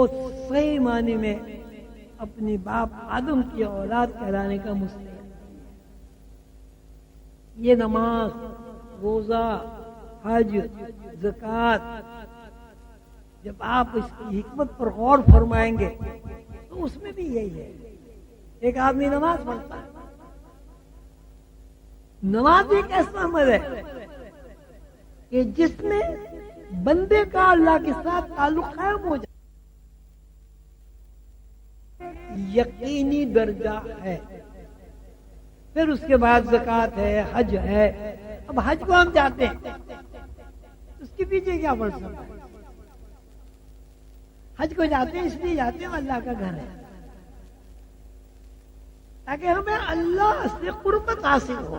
صحیح معنی میں اپنی باپ آدم کی اولاد کہلانے کا مستحق ہے۔ یہ نماز، روزہ، حج، زکوٰۃ، جب آپ اس کی حکمت پر غور فرمائیں گے تو اس میں بھی یہی ہے۔ ایک آدمی نماز پڑھتا ہے، نماز ایک ایسا عمل ہے کہ جس میں بندے کا اللہ کے ساتھ تعلق قائم ہو جائے، یقینی درجہ ہے۔ پھر اس کے بعد زکوٰۃ ہے، حج ہے۔ اب حج کو ہم جاتے ہیں، اس کے پیچھے کیا فلسفہ ہے؟ حج کو جاتے ہیں اس لیے جاتے ہیں اللہ کا گھر ہے، تاکہ ہمیں اللہ سے قربت حاصل ہو۔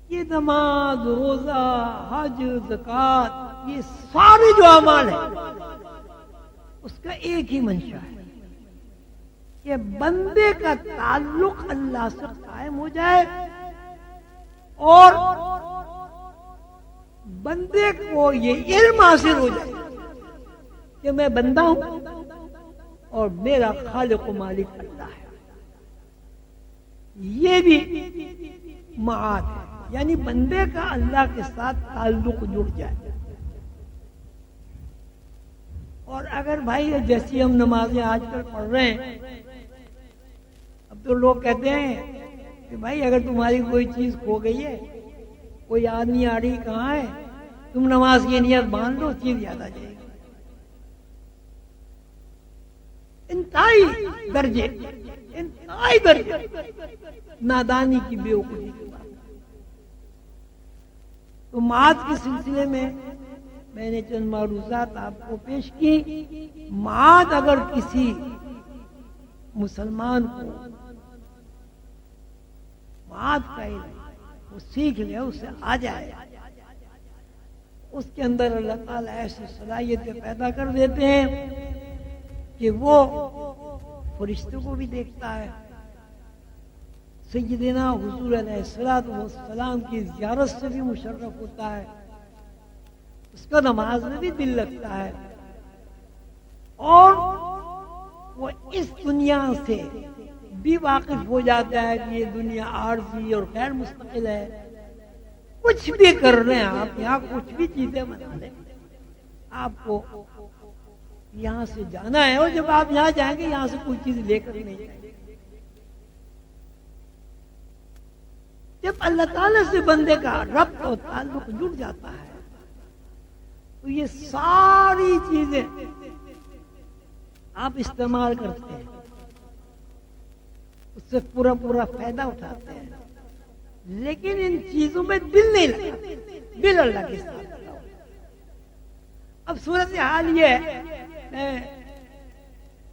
یہ نماز، روزہ، حج، زکوٰۃ، یہ سارے جو اعمال ہیں اس کا ایک ہی منشا ہے کہ بندے کا تعلق اللہ سے قائم ہو جائے اور بندے کو یہ علم حاصل ہو جائے کہ میں بندہ ہوں اور میرا خالق و مالک اللہ ہے۔ یہ بھی معاد ہے، یعنی بندے کا اللہ کے ساتھ تعلق جڑ جائے۔ اور اگر بھائی جیسی ہم نمازیں آج کل پڑھ رہے ہیں، اب تو لوگ کہتے ہیں کہ بھائی اگر تمہاری کوئی چیز کھو گئی ہے، کوئی آدمی آ رہی کہاں ہے، تم نماز کی نیت باندھ لو، چیز یاد آ جائے گی۔ انتہائی درجے نادانی کی بیوقوفی کی بات۔ تو معاد کے سلسلے میں نے چند معروضات آپ کو پیش کی۔ معاد اگر کسی مسلمان کو معاد کا علم وہ سیکھ لے، اسے آ جائے، اس کے اندر اللہ تعالیٰ ایسی صلاحیتیں پیدا کر دیتے ہیں کہ وہ فرشتوں کو بھی دیکھتا ہے، سیدنا حضور علیہ الصلوۃ والسلام کی زیارت سے بھی مشرف ہوتا ہے، اس کا نماز میں بھی دل لگتا ہے، اور وہ اس دنیا سے بھی واقف ہو جاتا ہے کہ یہ دنیا عارضی اور غیر مستقل ہے۔ کچھ بھی کر رہے ہیں آپ یہاں، کچھ بھی چیزیں بنا لیں، آپ کو یہاں سے جانا ہے، اور جب آپ یہاں جائیں گے یہاں سے کوئی چیز لے کر نہیں جائیں گے۔ جب اللہ تعالیٰ سے بندے کا ربط اور تعلق جڑ جاتا ہے تو یہ ساری چیزیں آپ استعمال کرتے ہیں، اس سے پورا فائدہ اٹھاتے ہیں، لیکن ان چیزوں میں دل نہیں لگتا، دل اللہ کے ساتھ لگا۔ اب صورت حال یہ ہے، میں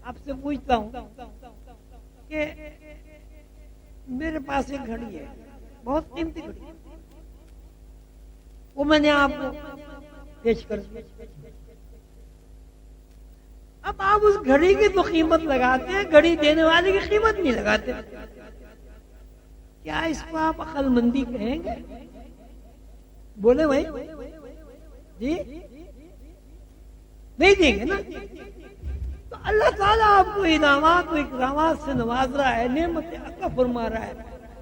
آپ سے پوچھتا ہوں کہ میرے پاس ایک گھڑی ہے، بہت قیمتی گھڑی، وہ میں نے آپ کو پیش کر دی۔ اب آپ اس گھڑی کی تو قیمت لگاتے ہیں، گھڑی دینے والے کی قیمت نہیں لگاتے، کیا اس کو آپ عقل مندی کہیں گے؟ بولے بھائی جی نہیں دیں گے نا؟ تو اللہ تعالیٰ آپ کو انعامات و اکرامات سے نواز رہا ہے، نعمتیں عطا فرما رہا ہے۔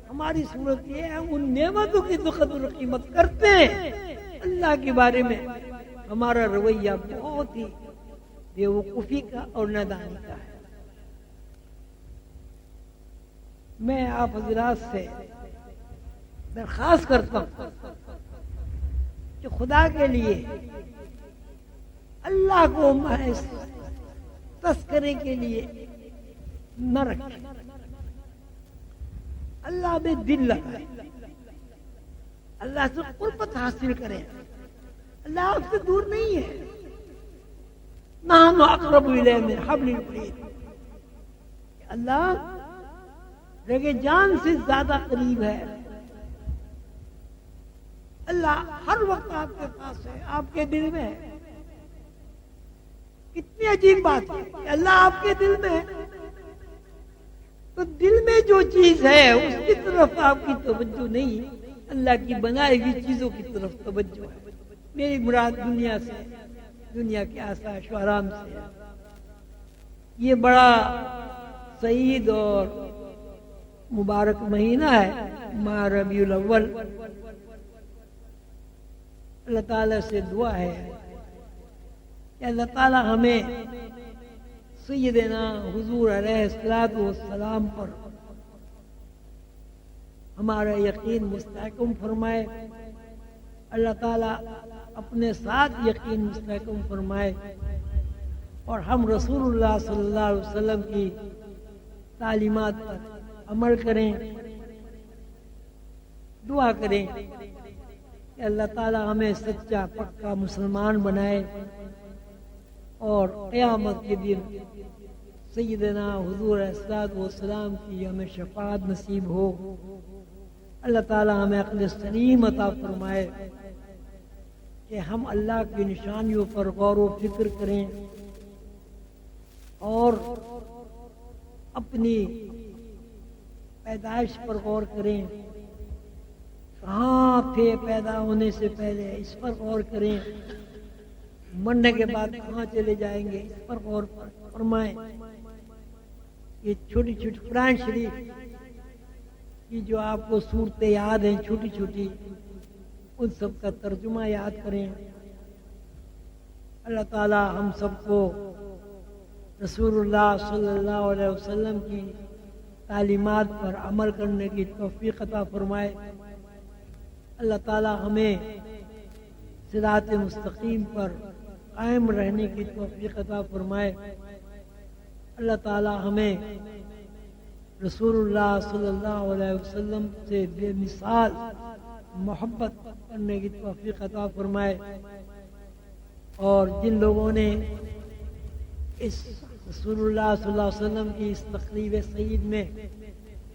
ہماری صورت یہ ہے ان نعمتوں کی تو قدر و قیمت کرتے ہیں، اللہ کے بارے میں ہمارا رویہ بہت ہی بیوقوفی کا اور نادانی کا ہے۔ میں آپ حضرات سے درخواست کرتا ہوں کہ خدا کے لیے اللہ کو محض تذکرے کے لیے نہ رکھیں، اللہ میں دل لگائیں، اللہ سے قربت حاصل کریں. اللہ آپ سے دور نہیں ہے. نحن اقرب الیہ من حبل الورید. اللہ رگ جان سے زیادہ قریب ہے. اللہ ہر وقت آپ کے پاس ہے، آپ کے دل میں ہے. کتنی عجیب بات ہے کہ اللہ آپ کے دل میں ہے، تو دل میں جو چیز ہے اس کی طرف آپ کی توجہ نہیں، اللہ کی بنائی ہوئی چیزوں کی طرف توجہ ہے. میری مراد دنیا سے، دنیا کے آسائش و آرام سے. یہ بڑا سعید اور مبارک مہینہ ہے ماہ ربیع الاول. اللہ تعالیٰ سے دعا ہے کہ اللہ تعالیٰ ہمیں سیدنا حضور علیہ الصلوۃ والسلام پر ہمارا یقین مستحکم فرمائے. اللہ تعالیٰ اپنے ساتھ یقین مستحکم فرمائے اور ہم رسول اللہ صلی اللہ علیہ وسلم کی تعلیمات پر عمل کریں. دعا کریں کہ اللہ تعالیٰ ہمیں سچا پکا مسلمان بنائے اور قیامت کے دن سیدنا حضور علیہ الصلوۃ والسلام کی ہمیں شفاعت نصیب ہو. اللہ تعالیٰ ہمیں عقل سلیم عطا فرمائے کہ ہم اللہ کی نشانیوں پر غور و فکر کریں اور اپنی پیدائش پر غور کریں. کہاں تھے پیدا ہونے سے پہلے، اس پر غور کریں. مرنے کے بعد کہاں چلے جائیں گے، اس پر غور فرمائیں. یہ چھوٹی چھوٹی قرآن شریف کی جو آپ کو صورتیں یاد ہیں چھوٹی چھوٹی، ان سب کا ترجمہ یاد کریں. اللہ تعالی ہم سب کو رسول اللہ صلی اللہ علیہ وسلم کی تعلیمات پر عمل کرنے کی توفیق عطا فرمائے. اللہ تعالی ہمیں صراط مستقیم پر قائم رہنے کی توفیق عطا فرمائے. اللہ تعالی ہمیں رسول اللہ صلی اللہ علیہ وسلم سے بے مثال محبت کرنے کی توفیق عطا فرمائے. اور جن لوگوں نے اس رسول اللہ صلی اللہ علیہ وسلم کی اس تقریب سعید میں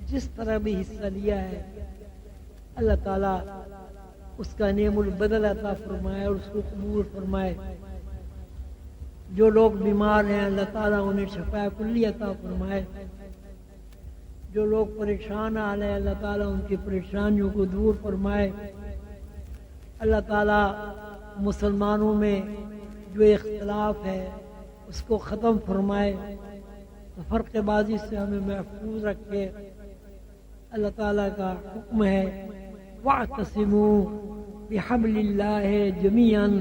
جس طرح بھی حصہ لیا ہے، اللہ تعالیٰ اس کا نعم البدل عطا فرمائے اور اس کو قبول فرمائے. جو لوگ بیمار ہیں اللہ تعالیٰ انہیں شفا کلی عطا فرمائے. جو لوگ پریشان حال ہیں اللہ تعالیٰ ان کی پریشانیوں کو دور فرمائے. اللہ تعالیٰ مسلمانوں میں جو اختلاف ہے اس کو ختم فرمائے، فرق بازی سے ہمیں محفوظ رکھے. اللہ تعالیٰ کا حکم ہے وَاعْتَصِمُوا بِحَبْلِ اللَّهِ جَمِيعًا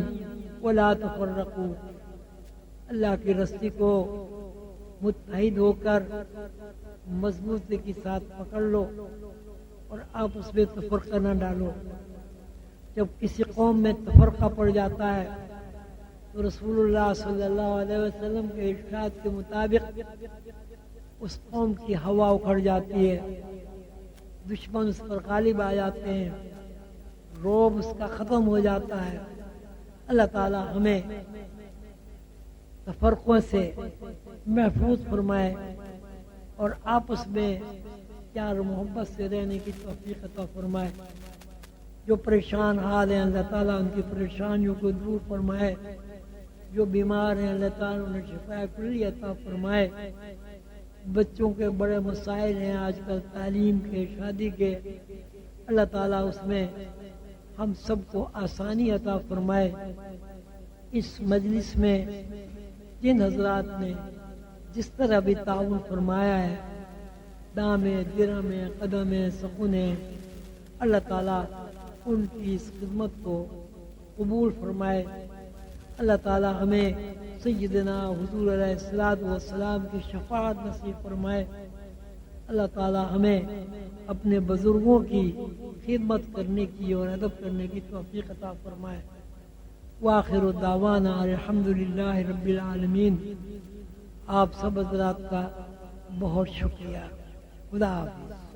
وَلَا تَفَرَّقُوا. اللہ کی رسی کو متحد ہو کر مضبوطی کے ساتھ پکڑ لو اور آپ اس میں تفرقہ نہ ڈالو. جب کسی قوم میں تفرقہ پڑ جاتا ہے تو رسول اللہ صلی اللہ علیہ وسلم کے ارشاد کے مطابق اس قوم کی ہوا اکھڑ جاتی ہے، دشمن اس پر غالب آ جاتے ہیں، رعب اس کا ختم ہو جاتا ہے. اللہ تعالی ہمیں تفرقوں سے محفوظ فرمائے اور آپس میں پیار و محبت سے رہنے کی توفیق عطا فرمائے. جو پریشان حال ہیں اللہ تعالیٰ ان کی پریشانیوں کو دور فرمائے. جو بیمار ہیں اللہ تعالیٰ انہیں شفا کلی عطا فرمائے. بچوں کے بڑے مسائل ہیں آج کل، تعلیم کے، شادی کے، اللہ تعالیٰ اس میں ہم سب کو آسانی عطا فرمائے. اس مجلس میں جن حضرات نے جس طرح بھی تعاون فرمایا ہے، دام درہم قدم سکون، اللہ تعالیٰ ان کی اس خدمت کو قبول فرمائے. اللہ تعالیٰ ہمیں سیدنا حضور علیہ الصلوۃ والسلام کی شفاعت نصیب فرمائے. اللہ تعالیٰ ہمیں اپنے بزرگوں کی خدمت کرنے کی اور ادب کرنے کی توفیق عطا فرمائے. وآخر دعوانا الحمدللہ رب العالمین. آپ سب حضرات کا بہت شکریہ. خدا حافظ.